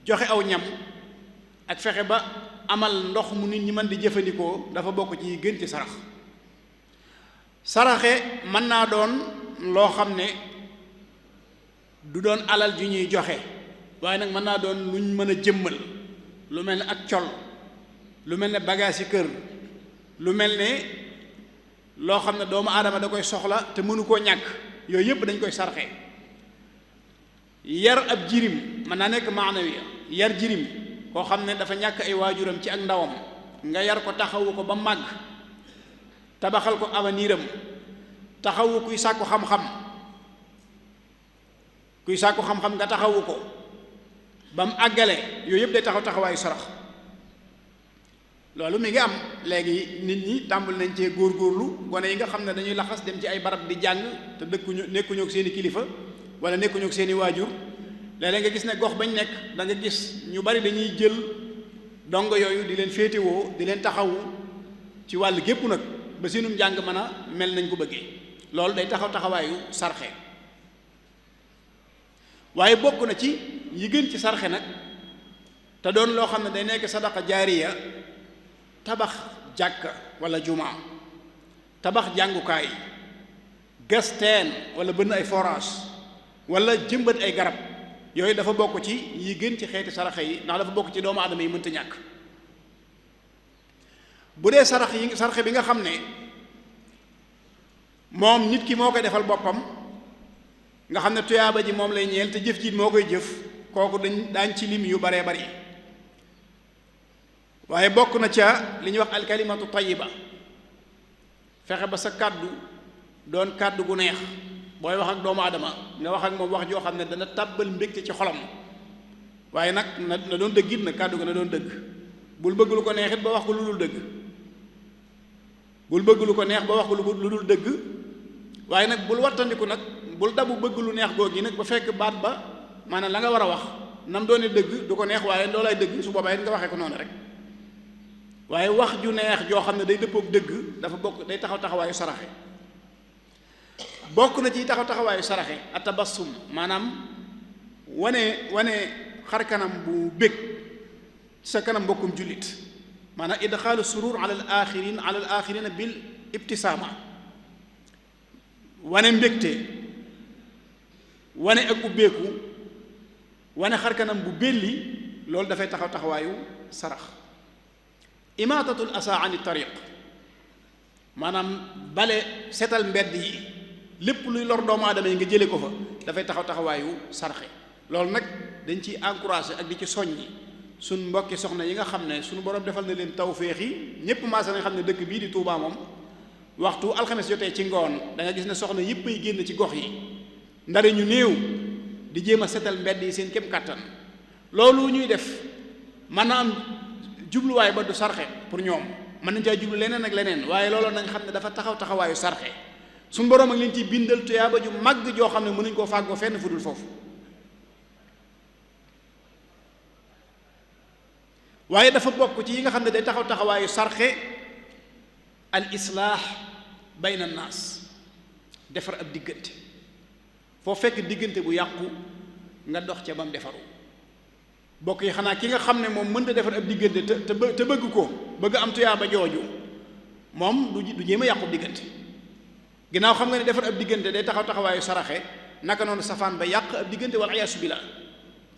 joxe aw ñam ak fexe ba amal ndox mu nit ñi mën di jëfandikoo dafa bokk ci gën ci saraxe mën naa doon loo xam ne du doon alal ju ñuy joxe waaye nag mën naa doon luñ mën a jëmmal lu mel ne ak col lu mel ne bagage yi kër lu mel ne loo xam ne doomu aadama da koy soxla te mënu koo ñàkk yooyu yëpp dañ koy sarxe yar ab jirim mën naa nekk maanawi yar jirim koo xam ne dafa ñàkk ay waajuram ci ak ndawam nga yar ko taxawu ko ba màgg tabaxal ko aveniram taxawu kuy sàkku xam-xam nga taxawu ko ba mu àggale yooyu yëpp day taxawaayu sarax loolu mi ngi am léegi nit ñi tàmbul nañ cee góorgóorlu gone yi nga xam ne dañuy laxas dem ci ay barab di jàng te nekkuñu ak seeni kilifa wala nekkuñu ak seeni waajur léeg-léeg nga gis ne gox bañ nekk da nga gis ñu bari dañuy jël dongo yooyu di leen féetewoo di leen taxawu ci wàll gépp nag ba seenum njàng mën a mel nañ ko bëggee loolu day taxawaayu sarxe waaye bokk na ci yi gën ci sarxe nag te doon loo xam ne day nekk sadaqa jaariya tabax jàkka wala jumaa tabax jàngukaay gas teen wala bënn ay forage wala jëmbat ay garab yooyu dafa bokk ci yi gën ci xeeti saraxe yi ndax dafa bokk ci doomu aadama yi mënta ñàkk bu dee saraxe bi nga xam ne moom nit ki moo koy defal boppam nga xam ne tuyaaba ji moom lay ñeel te jëf ji moo koy jëf kooku daañ ci lim yu baree bari waaye bokk na ca li ñuy wax alkalimatu tayiba fexe ba sa kàddu doon kàddu gu neex booy wax ak doomu aadama nga wax ak moom wax joo xam ne dana tàbbal mbégte ci xolam waaye nag na doon dëgg it nag kàddu ga na doon dëgg bul bëgg lu ko neex it ba wax ko lu dul dëgg bul bëgg lu ko neex ba wax ko lu dul dëgg waaye nag bul wattandiku nag bul dabu bëgg lu neex googi nag ba fekk baat ba maanaam la nga war a wax nam doone dëgg du ko neex waaye loolay dëgg su boobaa it nga waxee ko noonu rek waaye wax ju neex joo xam ne day dëppook dëgg dafa bokk day taxaw taxawaayu saraxe bokk na ci taxawaayu saraxe atabassum maanaam wane xar kanam bu bég sa kanam mbokkum jullit maanaam idxaalu surur ala al axirina bil ibtisaama wane mbégte wane ak ubbeeku wane xar kanam bu belli loolu dafay taxawaayu sarax imaatatul asa ani tariq maanaam bale setal mbedd yi lépp luy lor doomu aadama yi nga jële ko fa dafay taxawaayu sarxe loolu nag dañ ciy encouragé ak di ci soññi suñ mbokki soxna yi nga xam ne suñu borom defal na leen tawféex yi ñépp maasa nga xam ne dëkk bii di Touba moom waxtu alxames jotee ci ngoon da nga gis ne soxna yépp ay génn ci gox yi ndare ñu néew di jéem a setal mbedd yi seen kem kàttan loolu ñuy def mën na am jubluwaay ba du sarxe pour ñoom mën nañ caa jublu leneen ak leneen waaye loolu nañ xam ne dafa taxawaayu sarxe suñu borom ak leen ci bindal tuyaaba ju màgg joo xam ne mënuñ koo fàggoo fenn fu dul foofu waaye dafa bokk ci yi nga xam ne day taxawaayu sarxe al islaax bayna naas defar ab diggante foo fekk diggante bu yàqu nga dox ca bam defaru bokk yi xanaa ki nga xam ne moom mënta defar ab diggante te bëgg ko bëgg am tuyaaba jooju moom du jéem a yàqu diggante ginnaaw xam nga ne defar ab diggante day taxawaayu saraxe naka noonu safaan ba yàq ab diggante wala ayaasu billah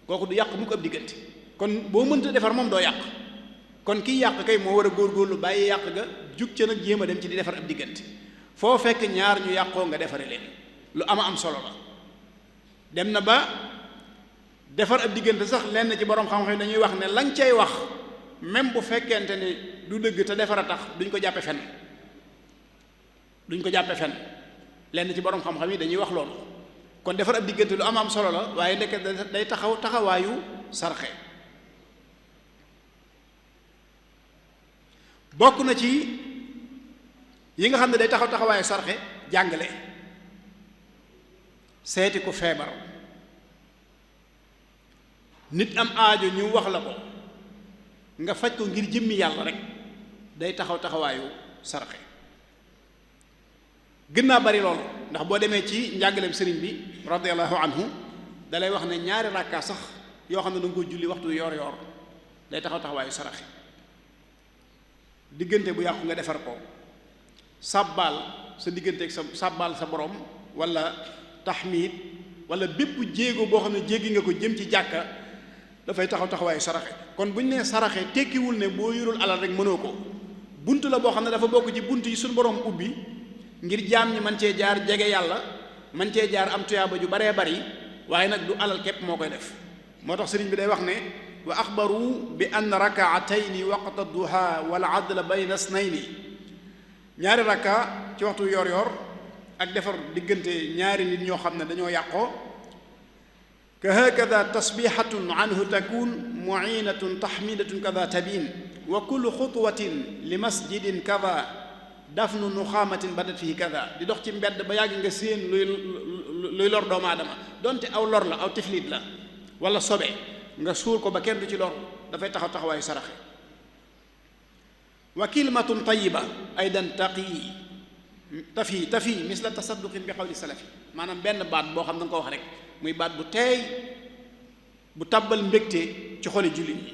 kooku du yàq mukk ab diggante kon boo mënta defar moom doo yàq kon kiy yàq kay moo war a góorgóorlu bàyyi yàq ga jug ca nag jéem a dem ci di defar ab diggante foo fekk ñaar ñu yàqoo nga defare leen lu am solo la dem na ba defar ab diggante sax lenn ci borom xam-xam dañuy wax ne lañ cay wax même bu fekkente ne du dëgg te defar a tax duñ ko jàppe fen lenn ci borom xam-xam yi dañuy wax loolu kon defar ab diggante lu am solo la waaye ndekk day taxawaayu sarxe bokk na ci yi nga xam ne day taxawaayu sarxe jàngale seeti ku feebar nit am aajo ñu wax la ko nga faj ko ngir jëmmi yàlla rek day taxawaayu sarxe gën naa bari loolu ndax boo demee ci njàngaleem sëriñ bi radiyallahu anhu dalay wax ne ñaari rakkaa sax yoo xam ne da nga ko julli waxtu yoor day taxawaayu saraxe diggante bu yàqu nga defar ko sàbbaal sa diggante ak sa sàbbaal sa borom wala taxmiid wala bépp jéego boo xam ne jéggi nga ko jëm ci jàkka dafay taxawaayu saraxe kon bu ñu nee saraxe tekkiwul ne boo yorul alal rek mënoo ko bunt la boo xam ne dafa bokk ci bunt yi suñu borom ubbi ngir jaam ñi man cee jaar jege yàlla man cee jaar am tuyaaba ju baree bari waaye nag du alal képp moo koy def moo tax sëriñ bi day wax ne wa axbaru bi ann rakaatayni waqta duha wal adla bayna snayni ñaari rakka ci waxtu yor ak defar diggante ñaari nit ñoo xam ne dañoo yàqoo ka hakada tasbihatun anhu takun muinatun tahmidatun kada tabin wa kullu xutwatin li masjidin kada dafnu nuxaamatin badat fii kada di dox ci mbedd ba yàgg nga séen luy lor doomu aadama donte aw lor la aw tiflit la wala sobe nga suul ko ba kenn du ci lor dafay taxawaayu saraxe wa kalimatun tayiba aydan tafi misla tasadduqin bi qawli salafi maanaam benn baat boo xam ne nga ko wax rek muy baat bu teey bu tàbbal mbégte ci xoli jullit ñi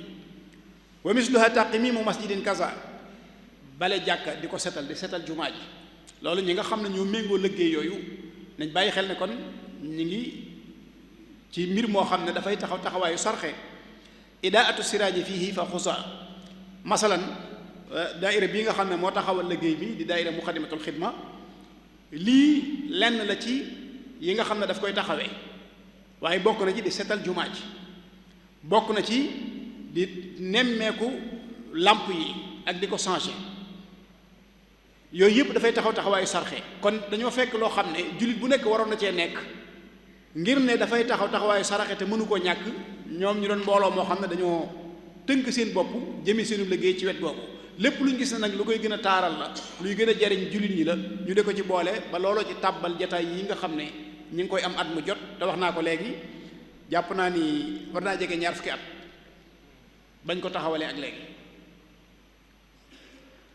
wa misluha taqimimu masjidin kaza bale jàkka di ko setal di setal jumaa ji loolu ñi nga xam ne ñoo méngoo liggéey yooyu nañ bàyyi xel ne kon ñi ngi ci mbir moo xam ne dafay taxawaayu sarxe idaatu siraaji fiihi fa xusa masalan daaira bii nga xam ne moo taxawal liggéey bi di daaira muqaddimatul xidma lii lenn la ci yi nga xam ne daf koy taxawee waaye bokk na ci di setal jumaa ji bokk na ci di nemmeeku làmp yi ak di ko changer yooyu yëpp dafay taxaw taxawaayu sarxe kon dañoo fekk loo xam ne jullit bu nekk waroon na cee nekk ngir ne dafay taxaw taxawaayu saraxe te mënu koo ñàkk ñoom ñu doon mbooloo moo xam ne dañoo tënk seen bopp jëme seenu liggéey ci wet googu lépp lu ñu gis ne nag lu koy gën a taaral la luy gën a jariñ jullit ñi la ñu de ko ci boole ba looloo ci tàbbal jataay yi nga xam ne ñi ngi koy am at mu jot te wax naa ko léegi jàpp naa ni war naa jege 20 fukki at bañ ko taxawalee ak léegi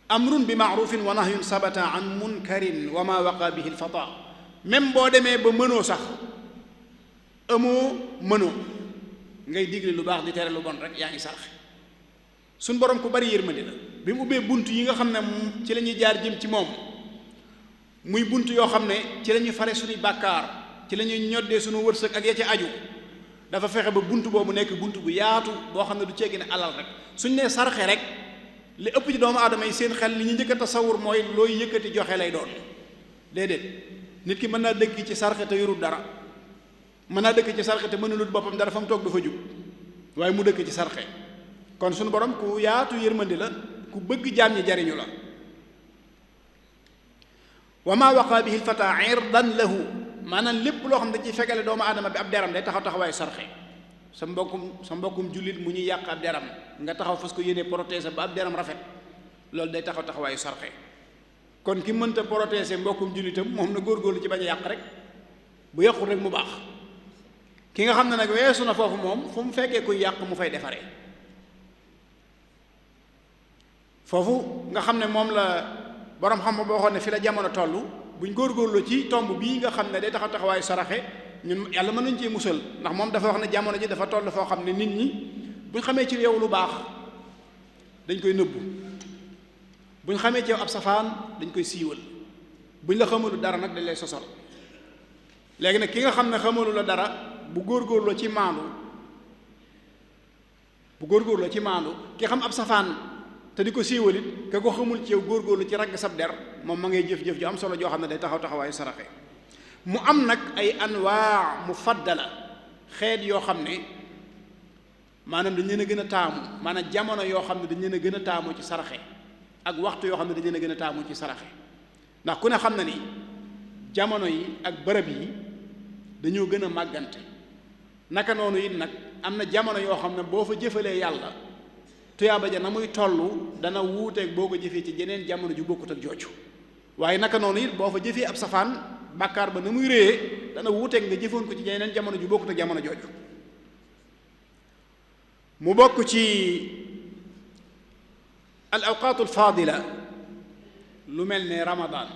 amrun bi maarufin wa nahyun sabata an munkarin wa ma waqa bihi lfata même boo demee ba mënoo sax mënoo ngay digle lu baax di tere lu bon rek yaa ngi sarxe suñ borom ku bari yërmande la bi mu ubbee bunt yi nga xam ne ci la ñuy jaar jëm ci moom muy bunt yoo xam ne ci la ñuy fare suñuy bàkkaar ci la ñuy ñoddee suñu wërsëg ak ya ci aju dafa fexe ba bunt boobu nekk bunt bu yaatu boo xam ne du ceegi ne alal rek suñ nee sarxe rek li ëpp ci doomu aadama yi seen xel li ñu njëkk a tasawur mooy looy yëkkati joxe lay doon déedéet nit ki mën naa dëkk ci sarxe te yorul dara mën naa dëkk ci sarxe te mënulut boppam dara fa mu toog dafa jug waaye mu dëkk ci sarxe kon suñu borom ku yaatu yërmandi la ku bëgg jaam ñi jariñu la wa ma waqa bihi lfata irdan lahu maanaam lépp loo xam ne da ciy fegale doomu aadama bi ab deram day taxaw taxawaayu sarxe sa mbokkum jullit mu ñuy yàq ab deram nga taxaw fas ko yéene protéger ba ab deram rafet loolu day taxaw taxawaayu sarxe kon ki mënta protéger mbokkum jullitam moom na góorgóorlu ci bañ a yàq rek bu yàqul rek mu baax ki nga xam ne nag weesu na foofu moom fu mu fekkee kuy yàq mu fay defaree foofu nga xam ne moom la borom xam boo xoon ne fi la jamono toll buñ góorgóorlu ci tomb bii nga xam ne day taxaw taxawaayu saraxe ñun yàlla mën nañu cee musal ndax moom dafa wax ne jamono ji dafa toll foo xam ne nit ñi buñ xamee ci yow lu baax dañ koy nëbbu buñ xamee ci yow ab safaan dañ koy siiwal buñ la xamalu dara nag dañ lay sosal léegi nag ki nga xam ne xamalu la dara bu góorgóorloo ci maandu ki xam ab safaan te di ko siiwalit ka ko xamul ci yow góorgóorlu ci ragg sab der moom ma ngay jëf-jëf ju am solo joo xam ne day taxaw taxawaayu saraxe mu am nag ay anwaa mufaddala xeet yoo xam ne maanaam dañ leen a gën a taamu maanaam jamono yoo xam ne dañ leen a gën a taamu ci saraxe ak waxtu yoo xam ne dañ leen a gën a taamu ci saraxe ndax ku ne xam na ni jamono yi ak bërëb yi dañoo gën a màggante naka noonu it nag am na jamono yoo xam ne boo fa jëfalee yàlla tuyaaba ja na muy toll dana wuuteeg boo ko jëfee ci jeneen jamono ju bokkut ak jooju waaye naka noonu it boo fa jëfee ab safaan bàkkaar ba na muy réyee dana wuuteeg nga jëfoon ko ci jeneen jamono ju bokkut ak jamono jooju mu bokk ci al awqaatul faadila lu mel ne ramadaan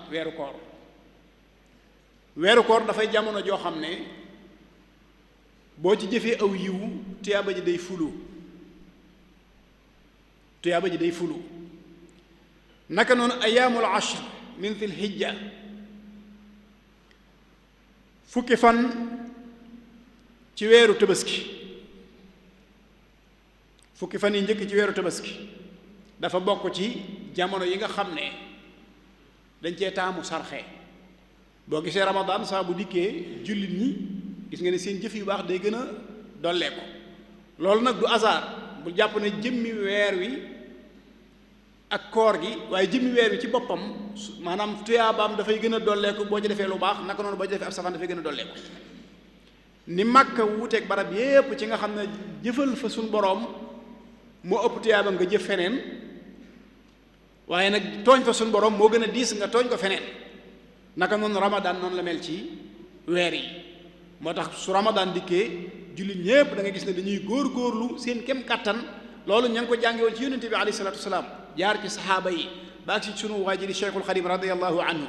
weeru koor dafay jamono joo xam ne boo ci jëfee aw yiwu tuyaaba ji day fulu naka noonu ayaamul ashr min fil hijja fukki fan ci weeru tabaski fukki fan yi njëkk ci weeru tabaski dafa bokk ci jamono yi nga xam ne dañ cee taamu sarxe boo gisee ramadaan saa bu dikkee jullit ñi gis nga ne seen jëf yu baax day gën a dolleeku loolu nag du hasard bu jàpp ne jëmmi weer wi ak koor gi waaye jëmmi weer wi ci boppam maanaam tuyaabaam dafay gën a dolleeku boo ci defee lu baax naka noonu boo ci defee ab safaan dafay gën a dolleeku ni Makka wuuteeg barab yépp ci nga xam ne jëfal fa suñ boroom moo ëpp tuyaaba nga jëf feneen waaye nag tooñ fa suñ boroom moo gën a diis nga tooñ ko feneen naka noonu ramadaan noonu la mel ci weer yi moo tax su ramadaan dikkee jullit ñépp da nga gis ne dañuy góor-góorlu seen kem kattan loolu ña ngi ko jànge woon ci yonente bi alayhi salaatu wasalaam jaar ci saxaaba yi ba ak si sunu waajiri Cheikhul Xadim radiallahu anhu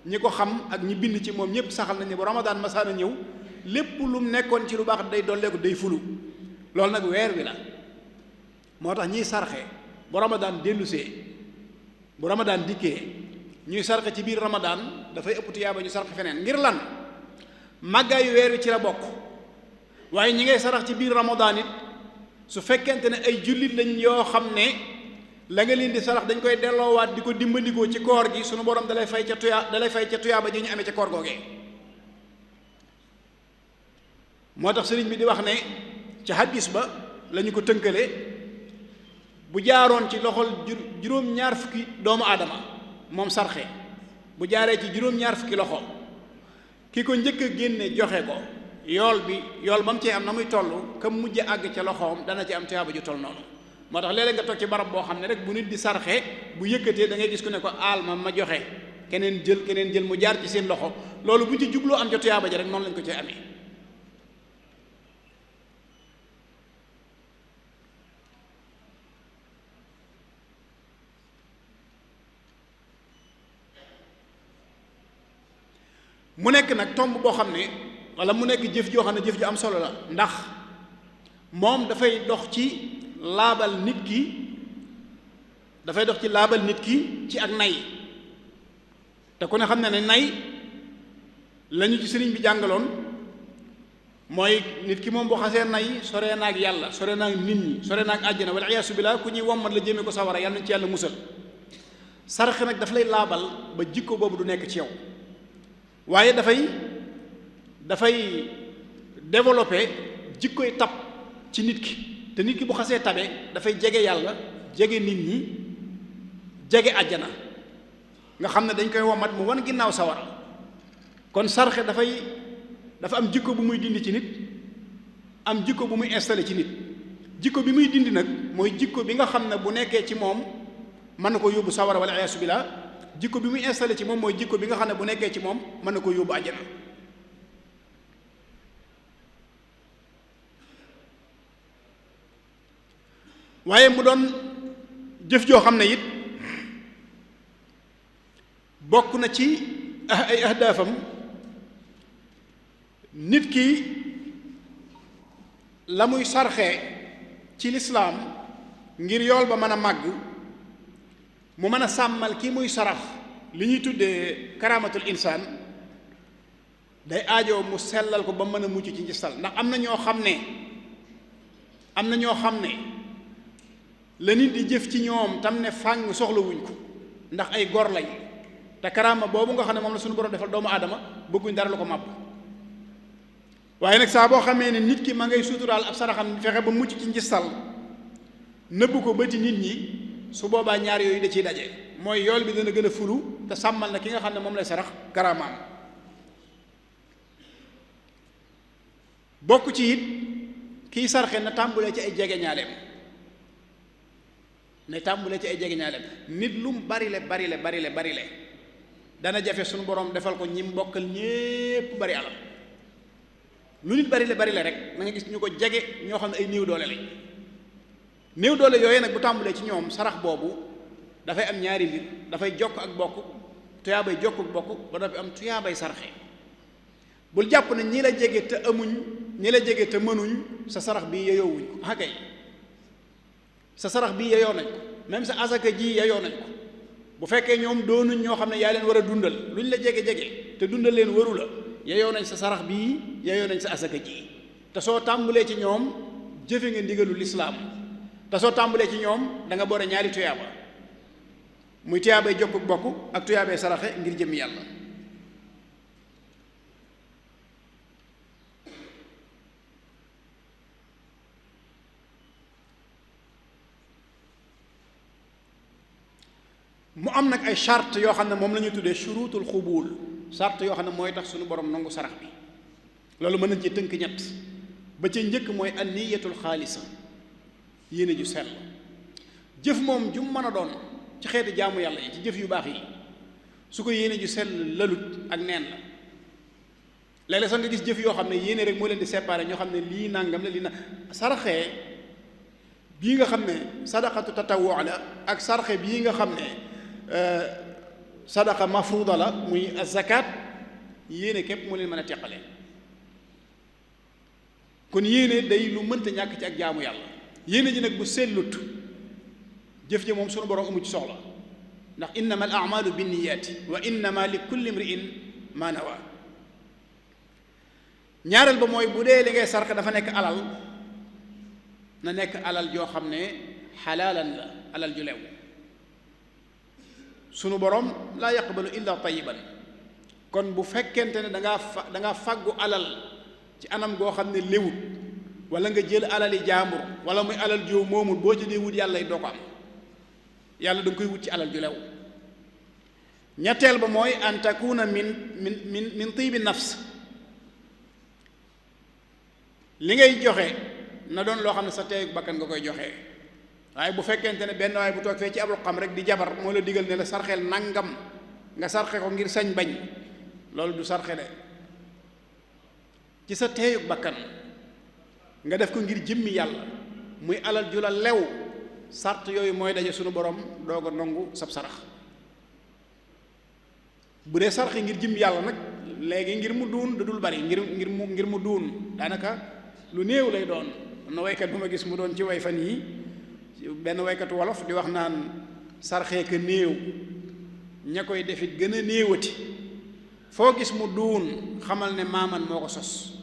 ñi ko xam ak ñi bind ci moom ñépp saxal nañ ne bu ramadaan masaana ñëw lépp lu mu nekkoon ci lu baax day dolleeku day fulu loolu nag weer wi la moo tax ñiy sarxe bu ramadaan dellusee bu ramadaan dikkee ñuy sarxe ci biir ramadaan dafay ëpp tuyaaba ñu sarxe feneen ngir lan màggaayu weer wi ci la bokk waaye ñi ngay sarax ci biir ramadaan it su fekkente ne ay jullit lañ yoo xam ne la nga leen di sarax dañ koy delloowaat di ko dimbandikoo ci koor gi sunu borom dalay fay ca tuyaaba ji ñu amee ca koor googee moo tax sëriñ bi di wax ne ca hadis ba la ñu ko tënkale bu jaaroon ci loxol juróom-ñaar fukki doomu aadama moom sarxe bu jaaree ci juróom-ñaar fukki loxo ki ko njëkk a génne joxe ko yool ba mu cee am na muy toll kam mujj àgg ca loxoom dana ci am tuyaaba ju toll noonu. moo tax léeg-léeg nga toog ci barab boo xam ne rek bu nit di sarxe bu yëkkatee da ngay gis ku ne ko aal ma joxe keneen jël mu jaar ci seen loxo loolu bu ñu ci jubloo am ca tuyaaba ja rek noonu lañ ko cee amee. mu nekk nag tomb boo xam ne wala mu nekk jëf joo xam ne jëf ju am solo la ndax moom dafay dox ci laabal nit ki ci ak nay te ku ne xam ne ne nay lañu ci sëriñ bi jàngaloon mooy nit ki moom boo xasee nay sore naag yàlla sore naag nit ñi sore naag àjjana wala iyaasu billaah ku ñuy wommat la jëmee ko sawara yàlla nañ ci yàlla musal. saraxe nag daf lay laabal ba jikko boobu du nekk ci yow waaye dafay développer jikkoy tab ci nit ki te nit ki bu xasee tabe dafay jege yàlla jege nit ñi jege àjjana nga xam ne dañ koy womat mu wan ginnaaw sawara kon sarxe dafa am jikko bu muy dindi ci nit am jikko bu muy installé ci nit jikko bi muy dindi nag mooy jikko bi nga xam ne bu nekkee ci moom mën na ko yóbbu sawara wala iyaasu billaah jikko bi muy installé ci moom mooy jikko bi nga xam ne bu nekkee ci moom mën na ko yóbbu àjjana waaye mu doon jëf joo xam ne it bokk na ci ay ahdaafam nit ki la muy sarxe ci lislaam ngir yool ba mën a màgg mu mën a sàmmal ki muy sarax li ñuy tuddee karaamatul insaan day aajoo mu sellal ko ba mën a mucc ci njistal ndax am na ñoo xam ne la nit di jëf ci ñoom tam ne fàng soxlawuñ ko ndax ay gor lañ te karaama boobu nga xam ne moom la suñu borom defal doomu aadama bëgguñ dara lu ko màbb waaye nag saa boo xamee ne nit ki ma ngay suturaal ab saraxam fexe ba mucc ci njistal nëbb ko bëti nit ñi su boobaa ñaar yooyu da ciy daje mooy yool bi dana gën a fulu te sàmmal na ki nga xam ne moom lay sarax karaamaam bokk ci it kiy sarxe na tàmbulee ci ay jegeñaaleem nit lu mu barile dana jafe suñu borom defal ko ñi mbokkal ñépp bari alal lu nit barile rek na nga gis ñu ko jege ñoo xam ne ay néew doole lañ néew doole yooyu nag bu tàmbulee ci ñoom sarax boobu dafay am ñaari mbir dafay jokk ak bokk tuyaabay jokk ak bokk ba dafay am tuyaabay sarxe bul jàpp ne ñi la jege te amuñ ñi la jege te mënuñ sa sarax bii yeyoowuñ ko akay sa sarax bii yeyoo nañ ko même sa asaka ji yeyoo nañ ko bu fekkee ñoom doonuñ ñoo xam ne yaa leen war a dundal luñ la jege-jege te dundal leen waru la yeyoo nañ sa sarax bii yeyoo nañ sa asaka ji te soo tàmbulee ci ñoom jëfe nga ndigalu lislaam te soo tàmbulee ci ñoom da nga boole ñaari tuyaaba muy tuyaabay jokk bokk ak tuyaabay saraxe ngir jëm yàlla mu am nag ay charte yoo xam ne moom la ñuy tuddee shurutul xubuul charte yoo xam ne mooy tax suñu borom nangu sarax bi loolu mën nañ ci tënk ñett ba ca njëkk mooy an niyatul xaalisa yéene ju sell jëf moom ju mën a doon ci xeeti jaamu yàlla yi ci jëf yu baax yi su ko yéene ju sell lalut ak neen la léeg-léeg sax nga gis jëf yoo xam ne yéene rek moo leen di séparé ñoo xam ne lii nangam la lii na saraxee bii nga xam ne sadaqatu tatawwu la ak saraxe bii nga xam ne sadaqa mafruda la muy zakat yéene képp moo leen mën a teqale kon yéene day lu mënta ñàkk ci ak jaamu yàlla yéene ji nag bu sellut jëf ji moom sunu borom amu ci soxla ndax innama al a'malu binniyaati wa innama li kulli imri'in ma nawa ñaareel ba mooy bu dee li ngay sarxe dafa nekk alal na nekk alal joo xam ne xalaalan la alal ju lew sunu borom laa yaqbalu illa tayiban kon bu fekkente ne dangaa fàggu alal ci anam goo xam ne léwut wala nga jël alali jaambur wala muy alal joo moomul boo ci dee wut yàlla doo ko am yàlla da nga koy wut ci alal ju lew ñetteel ba mooy an takuna min tibi nafs, li ngay joxe na doon loo xam ne sa teeyug bakkan nga koy joxe. waaye bu fekkente ne benn waaye bu toog fee ci abul xam rek di jabar moo la digal ne la sarxeel nangam nga sarxe ko ngir sañ bañ, loolu du sarxe de. ci sa teeyug bakkan nga def ko ngir jëmmi yàlla, muy alal ju la lew, sart yooyu mooy daje sunu borom doog a nangu sab sarax. bu dee sarxe ngir jëmmi yàlla nag léegi ngir mu duun da dul bari, ngir mu duun daanaka lu néew lay doon. am na waykat bu ma gis mu doon ci way fan yi benn waykatu wolof di wax naan sarxee ka néew, ña koy defit gën a néewati, foo gis mu duun xamal ne maaman moo ko sos.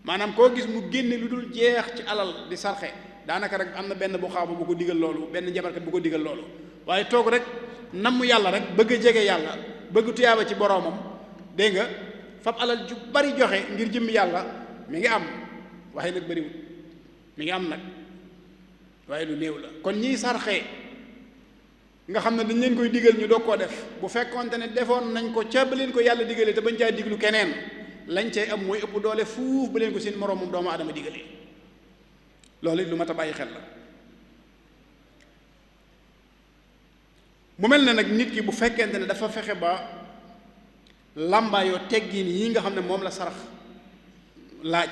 maanaam koo gis mu génne lu dul jeex ci alal di sarxe daanaka rek am na benn bu xaaba bu ko digal loolu, benn jabarkat bu ko digal loolu. waaye toog rek namm yàlla rek bëgg a jege yàlla, bëgg tuyaaba ci boroomam, dégg nga fab alal ju bari joxe ngir jëmmi yàlla mi ngi am, waaye nag bariwul. mi ngi am nag waaye lu néew la. kon ñiy sarxe nga xam ne dañ leen koy digal ñu doog koo def, bu fekkonte ne defoon nañ ko ca ba leen ko yàlla digalee te bañ caa diglu keneen, lañ cay am mooy ëpp doole fuuf ba leen ko seen moroomum doomu aadama digalee. loolu it lu mat a bàyyi xel la. mu mel ne nag nit ki bu fekkente ne dafa fexe ba làmbaayoo teggin yi nga xam ne moom la sarax laaj,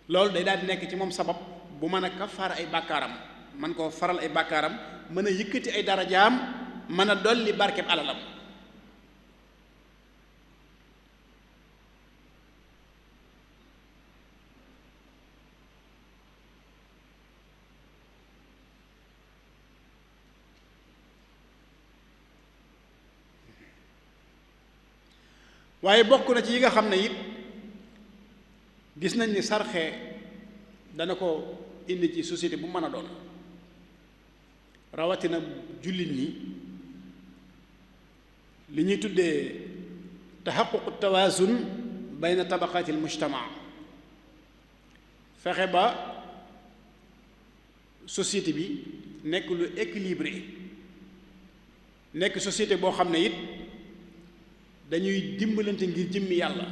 loolu day daal di nekk ci moom sabab bu mën a kafaara ay bàkkaaram, man koo faral ay bàkkaaram, mën a yëkkati ay darajaam, mën a dolli barkeb alalam. waaye bokk na ci yi nga xam ne it gis nañ ni sarxe dana ko indi ci société bu mën a doon, rawatina jullit ñi, li ñuy tuddee taxaququ tawaasun bayna tabaqaati almujtama. fexe ba société bi nekk lu équilibré, nekk société boo xam ne it dañuy dimbalante ngir jëmmi yàlla,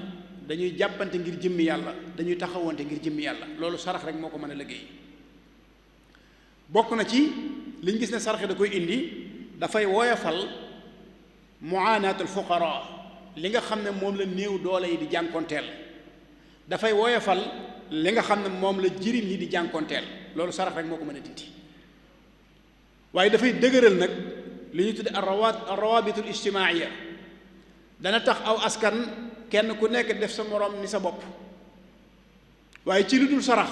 dañuy jàppante ngir jëmmi yàlla, dañuy taxawante ngir jëmmi yàlla. loolu sarax rek moo ko mën a liggéey. bokk na ci liñ gis ne sarax da koy indi, dafay woyofal muanaatul fuqara, li nga xam ne moom la néew doole yi di jànkonteel, dafay woyofal li nga xam ne moom la jirim yi di jànkonteel. loolu sarax rek moo ko mën a dindi. waaye dafay dëgëral nag li ñuy tudde arrawabitul ijtimaaiya, dana tax aw askan kenn ku nekk def sa moroom ni sa bopp. waaye ci lu dul sarax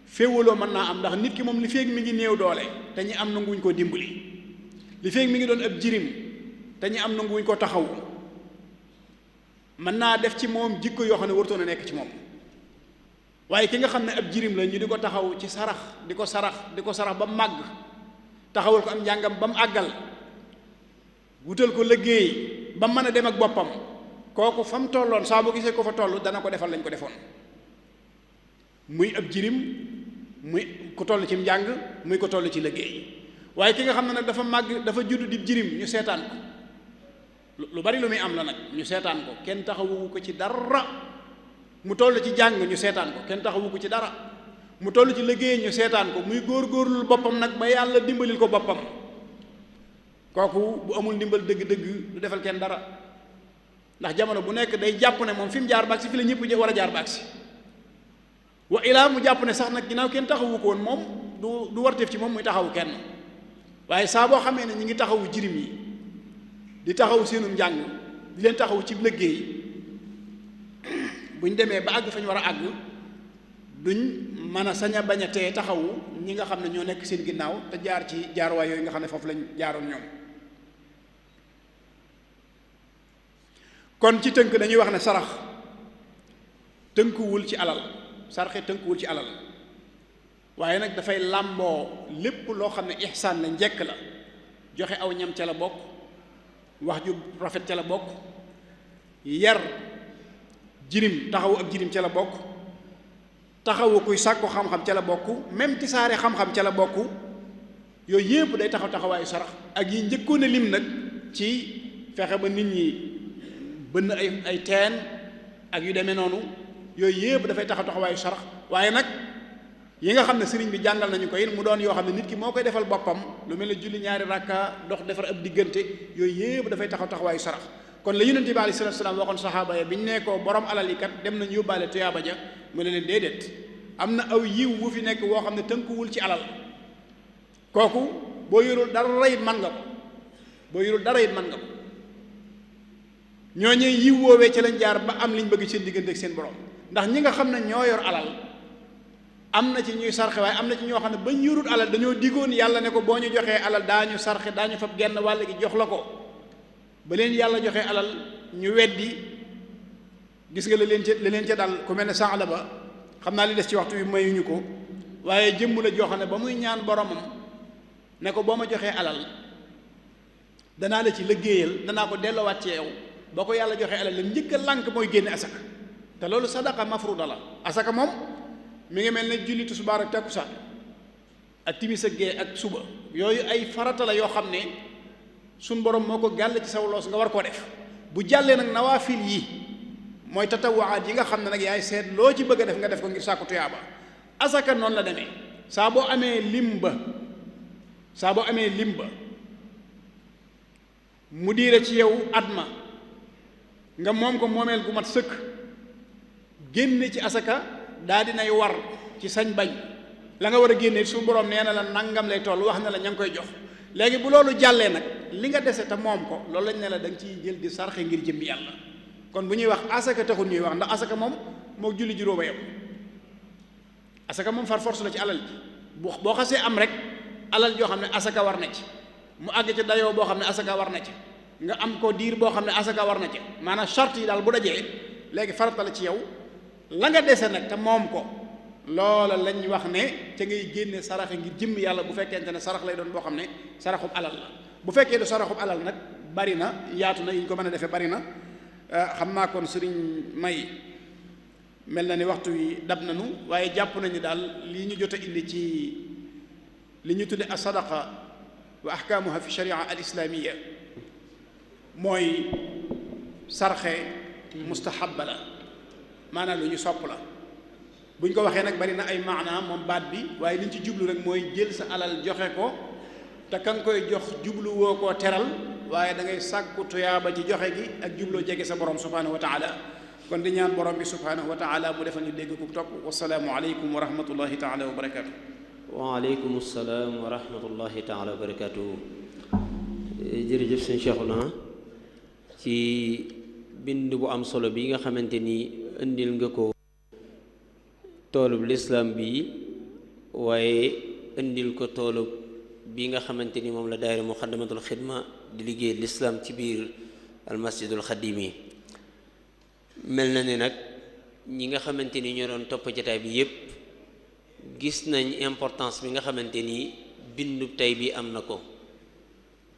féewaloo mën naa am, ndax nit ki moom li feeg mi ngi néew doole te ñi am nanguwuñ koo dimbali, li feeg mi ngi doon ab jirim te ñi am nanguwuñ koo taxaw, mën naa def ci moom jikko yoo xam ne warutoon a nekk ci moom. waaye ki nga xam ne ab jirim la ñu di ko taxaw ci sarax, di ko sarax ba mu màgg, taxawal ko am njàngam ba mu àggal, wutal ko liggéey ba mën a dem ak boppam, kooku fa mu tolloon saa bu gisee ko fa toll dana ko defal lañ ko defoon. muy ab jirim, muy ku toll ci njàng, muy ko toll ci liggéey. waaye ki nga xam ne nag dafa màgg, dafa judd di jirim, ñu seetaan ko, lu bari lu muy am la nag, ñu seetaan ko, kenn taxawu ko ci dara. mu toll ci jàng ñu seetaan ko, kenn taxawu ko ci dara. mu toll ci liggéey ñu seetaan ko, muy góor-góorlu boppam nag ba yàlla dimbalil ko boppam. kooku bu amul ndimbal dëgg-dëgg du defal kenn dara, ndax jamono bu nekk day jàpp ne moom fi mu jaar baag si fi la ñëpp war a jaar baag si. wa ilaa mu jàpp ne sax nag ginnaaw kenn taxawu ko woon moom du warteef ci moom muy taxawu kenn. waaye saa boo xamee ne ñi ngi taxawu jirim yi, di taxawu seenum njàng, di leen taxawu ci liggéey, buñ demee ba àgg fa ñu war a àgg duñ mën a sañ a bañ a tee taxawu ñi nga xam ne ñoo nekk seen ginnaaw te jaar ci jaarwaay yooyu nga xam ne foofu lañ jaaroon ñoom. kon ci tënk dañuy wax ne sarax tënkuwul ci alal, sarxe tënkuwul ci alal, waaye nag dafay làmboo lépp loo xam ne ihsaan la, njekk la. joxe aw ñam ca la bokk, wax ju rafet ca la bokk, yar jirim, taxawu ak jirim ca la bokk, taxawu kuy sàkku xam-xam ca la bokk, même tisaare xam-xam ca la bokk. yooyu yépp day taxawaayu sarax. ak yi njëkkoon a lim nag ci fexe ba nit ñi bënn ay teen ak yu demee noonu yooyu yëpp dafay tax a taxawaayu sarax waaye nag yi nga xam ne sëriñ bi jàngal nañu ko it mu doon yoo xam ne nit ki moo koy defal boppam lu mel ne julli ñaari rakka dox defar ab diggante yooyu yëpp dafay tax a taxawaayu sarax kon la yonent bi alayhi salaatu salaam waxoon saxaaba ya bi ñu ne ko borom alal yi kat dem nañu yóbbaale tuyaaba ja mu ne leen déedéet am na aw yiw wu fi nekk woo xam ne tënkuwul ci alal kooku boo yorul dara it man nga ko boo yorul dara it man nga ko ñooñee yiw woowee ci lañ jaar ba am liñ bëgg seen diggante ak seen borom ndax ñi nga xam ne ñoo yor alal am na ci ñuy sarxe waaye am na ci ñoo xam ne bañ yorul alal dañoo diggoon yàlla ne ko boo ñu joxee alal daañu sarxe daañu fab genn wàll gi jox la ko ba leen yàlla joxee alal ñu weddi gis nga la leen ca dal ku mel ne sànq la ba xam naa li des ci waxtu bi mayuñu ko waaye jëmm la joo xam ne ba muy ñaan boromam ne ko boo ma joxee alal danaa la ci liggéeyal danaa ko delloowaat ci yow boo ko yàlla joxee alal la njëkk a lànk mooy génne asaka te loolu sadaqa mafruda la asaka moom mi ngi mel ne julli tisbaar ak takkusaan ak timis ak gee ak suba yooyu ay farata la yoo xam ne suñ borom moo ko gàll ci saw loos nga war koo def bu jàllee nag nawaafil yi mooy tatawaat yi nga xam ne nag yaay seet loo ci bëgg a def nga def ko ngir sàkku tuyaaba asaka noonu la demee saa boo amee lim ba mu diire ci yow at ma nga moom ko moomeel gu mat sëkk génne ci asaka daa dinay war ci sañ bañ la nga war a génne su borom nee na la nangam lay toll wax na la ña ngi koy jox léegi bu loolu jàllee nag li nga dese te moom ko loolu lañ ne la da nga ciy jël di sarxe ngir jëmmi yàlla kon bu ñuy wax asaka taxul ñuy wax ndax asaka moom moo julli juróoma yam asaka moom far force la ci alal ji boo xasee am rek alal joo xam ne asaka war na ci mu àgg ci dayoo boo xam ne asaka war na ci nga am ko diir boo xam ne asaka war na ci maanaam charte yi daal bu dajee léegi farata la ci yow la nga dese nag te moom ko loola lañ wax ne ca ngay génne saraxe ngir jëmm yàlla bu fekkente ne sarax lay doon boo xam ne saraxub alal la bu fekkee du saraxub alal nag bari na yaatu na yi ñu ko mën a defee bari na xam naa kon sëriñ may mel na ni waxtu wi dab nañu waaye jàpp nañu daal lii ñu jot a indi ci li ñu tudde as-sadaqa wa ahkaamuha fi sharia al islaamiya mooy sarxe mustahabba la maanaam lu ñu sopp la bu ñu ko waxee nag bari na ay maanaam moom baat bi waaye li ñu ci jublu rek mooy jël sa alal joxe ko te ka nga koy jox jublu woo koo teral waaye da ngay sàkku tuyaaba ci joxe gi ak jubloo jege sa borom subhanahu wa taala kon di ñaan borom bi subhanahu wa taala mu defal ñu dégg ku topp wasalaamu aleykum wa rahmatullahi taala wa barakatuh waaleykum salaam wa rahmatullahi taala wa barakatuh jërëjëf sëñ Cheikhouna ci bind bu am solo bi nga xamante ni indil nga ko toolub lislaam bi waaye indil ko toolub bi nga xamante ni moom la daayira muxaddamatul xidma di liggéey lislaam ci biir almasjidul xadim yi mel na ni nag ñi nga xamante ni ñoo doon topp jataay bi yépp gis nañ importance bi nga xamante ni bindub tey bi am na ko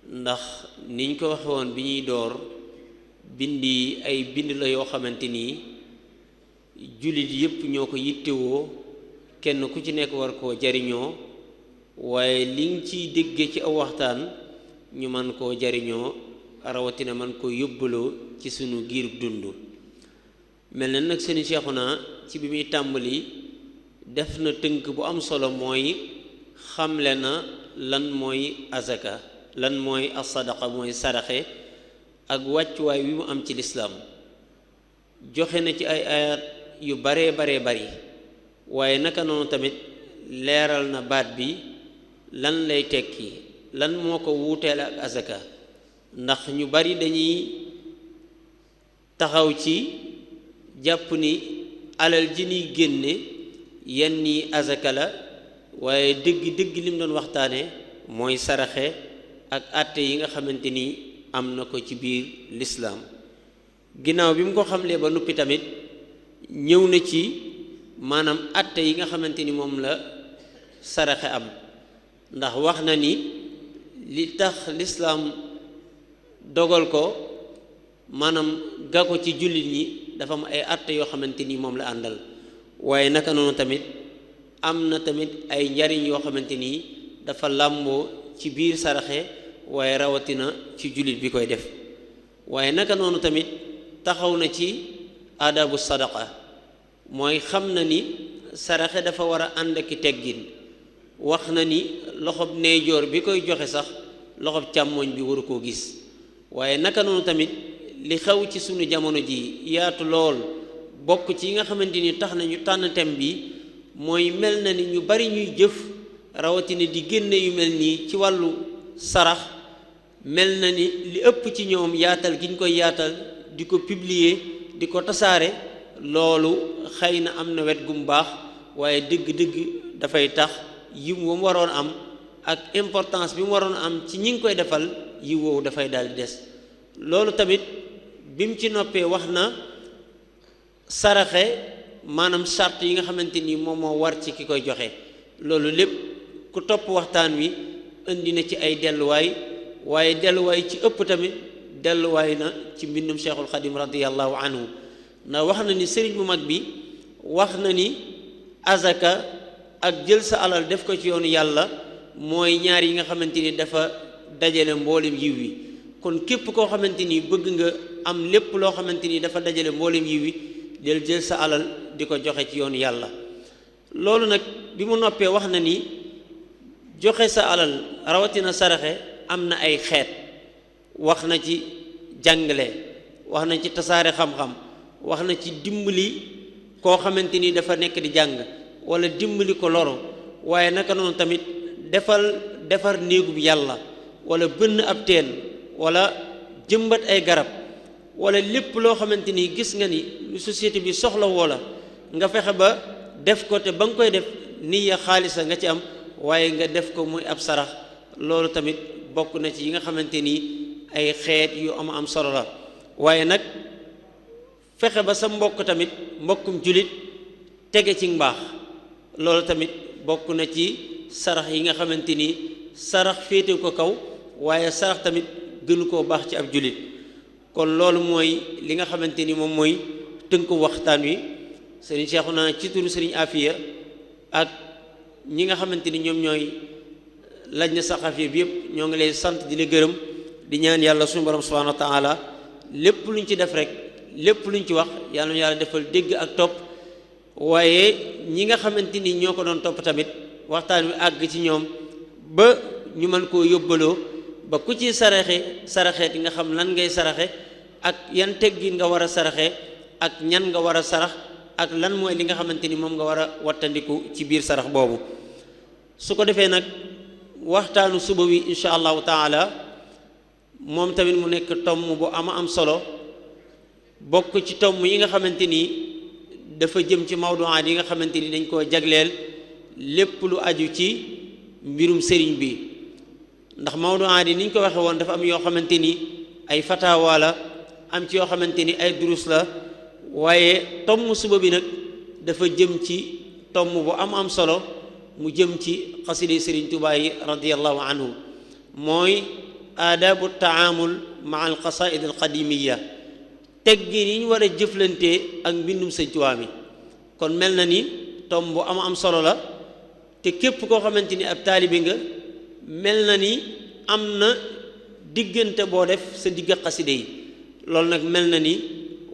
ndax niñ ko waxe woon bi ñuy door bindi ay bind la yoo xamante ni jullit yépp ñoo ko yittewoo kenn ku ci nekk war koo jariñoo waaye li nga ciy déggee ci aw waxtaan ñu mën koo jariñoo rawatina mën koo yóbbaloo ci sunu giirub dund mel na nag sëñ Cheikhouna ci bi muy tàmbali def na tënk bu am solo mooy xamle na lan mooy azaka lan mooy as-sadaqa mooy saraxe ak wàccuwaay wi mu am ci lislaam joxe na ci ay ayat yu baree bari waaye naka noonu tamit leeral na baat bi lan lay tekki lan moo ko wuuteel ak azaka ndax ñu bari dañuy taxaw ci jàpp ni alal ji ñuy génne yenn yi azaka la waaye dëgg lim doon waxtaane mooy saraxe ak àtte yi nga xamante ni am na ko ci biir lislaam ginnaaw bi mu ko xamlee ba noppi tamit ñëw na ci maanaam àtte yi nga xamante ni moom la saraxe am ndax wax na ni li tax lislaam dogal ko maanaam ga ko ci jullit ñi dafa am ay àtte yoo xamante ni moom la àndal waaye naka noonu tamit am na tamit ay njariñ yoo xamante ni dafa làmboo ci biir saraxe waaye rawatina ci jullit bi koy def. waaye naka noonu tamit taxaw na ci aadabu sadaqa mooy xam na ni saraxe dafa war a ànd ak teggin. wax na ni loxob ndeyjoor bi koy joxe sax loxob càmmooñ bi waru koo gis. waaye naka noonu tamit li xew ci sunu jamono ji yaatu lool bokk ci yi nga xamante ni tax nañu tànn thème bi mooy mel na ni ñu bari ñuy jëf rawatina di génne yu mel nii ci wàllu sarax mel na ni li ëpp ci ñoom yaatal gi ñu koy yaatal di ko publier di ko tasaare loolu xëy na am na wet gu mu baax waaye dëgg-dëgg dafay tax yiw wa mu waroon am ak importance bi mu waroon am ci ñi ngi koy defal yiw woowu dafay daal di des. loolu tamit bi mu ci noppee wax na saraxe maanaam charte yi nga xamante ni moom moo war ci ki koy joxe. loolu lépp ku topp waxtaan wi indi na ci ay delluwaay waaye delluwaay ci ëpp tamit delluwaay na ci mbindum Cheikhul Xadim radiyallahu anhu ndax wax na ni sëriñ bu mag bi wax na ni azaka ak jël sa alal def ko ci yoonu yàlla mooy ñaar yi nga xamante ni dafa dajale mboolem yiw wi. kon képp koo xamante ni bëgg nga am lépp loo xamante ni dafa dajale mboolem yiw wi del jël sa alal di ko joxe ci yoonu yàlla. loolu nag bi mu noppee wax na ni joxe sa alal rawatina saraxe am na ay xeet. wax na ci jàngale, wax na ci tasaare xam-xam, wax na ci dimbali koo xamante ni dafa nekk di jàng wala dimbali ko loro. waaye naka noonu tamit defar néegub yàlla wala bënn ab teen wala jëmbat ay garab wala lépp loo xamante ni gis nga ni lu société bi soxla woola nga fexe ba def ko te ba nga koy def niya xaalisa nga ci am waaye nga def ko muy ab sarax. loolu tamit bokk na ci yi nga xamante ni ay xeet yu am solo la. waaye nag fexe ba sa mbokk tamit mbokkum julit tege ci mbaax loolu tamit bokk na ci sarax yi nga xamante ni sarax féete ko kaw waaye sarax tamit gënu koo baax ci ab julit. kon loolu mooy li nga xamante ni moom mooy tënku waxtaan wi. sëriñ Cheikhouna ci turu sëriñ Afiya ak ñi nga xamante ni ñoom ñooy lajna saqafiya bi yëpp ñoo ngi lay sant di la gërëm di ñaan yàlla suñu borom subhanahu wa taala lépp luñ ci def rek lépp luñ ci wax yàlla na yàlla defal dégg ak topp. waaye ñi nga xamante ni ñoo ko doon topp tamit waxtaan wi àgg ci ñoom ba ñu mën koo yóbbaloo ba ku ci saraxe di nga xam lan ngay saraxe ak yan teggin nga war a saraxe ak ñan nga war a sarax ak lan mooy li nga xamante ni moom nga war a wattandiku ci biir sarax boobu. su ko defee nag waxtaanu suba wi insha allahu taala moom tamit mu nekk tomm bu am solo bokk ci tomm yi nga xamante ni dafa jëm ci mawduwaat yi nga xamante ni dañ koo jagleel lépp lu aju ci mbirum sëriñ bi. ndax mawduwaat yi ni ñu ko waxe woon dafa am yoo xamante ni ay fatawa la am ci yoo xamante ni ay durus la waaye tomm suba bi nag dafa jëm ci tomm bu am solo mu jëm ci xasida sëriñ Tuubaa yi radiyallahu anhu mooy aadabu taamul maa al qasaid al qadimiya teggin yi ñu war a jëflantee ak mbindum sëriñ Tuubaa mi. kon mel na ni tomm bu am solo la te képp koo xamante ni ab taalibi nga mel na ni am na diggante boo def sa digg xaside yi. loolu nag mel na ni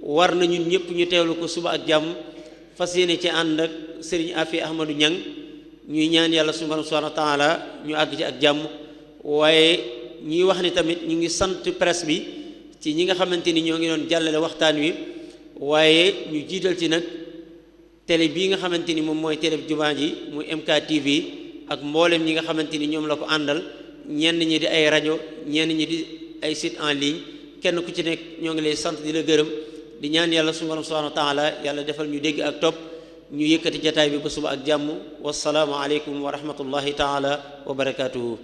war na ñun ñëpp ñu teewlu ko suba ak jàmm fas yéene ci ànd ak sëriñ Afi Ahmadou Niang ñuy ñaan yàlla subhanahu wa taala ñu àgg ci ak jàmm. waaye ñuy wax ni tamit ñu ngi sant presse bi ci ñi nga xamante ni ñoo ngi doon jàllale waxtaan wi waaye ñu jiital ci nag télé bii nga xamante ni moom mooy télé jumaa ji muy MKTV ak mboolem ñi nga xamante ni ñoom la ko àndal ñenn ñi di ay rajo ñenn ñi di ay site en ligne kenn ku ci nekk ñoo ngi lay sant di la gërëm di ñaan yàlla subhanahu wa taala yàlla defal ñu dégg ak topp ñu yëkkati jataay bi ba suba ak jàmm wassalaamu aleykum wa rahmatullahi taala wa barakatuhu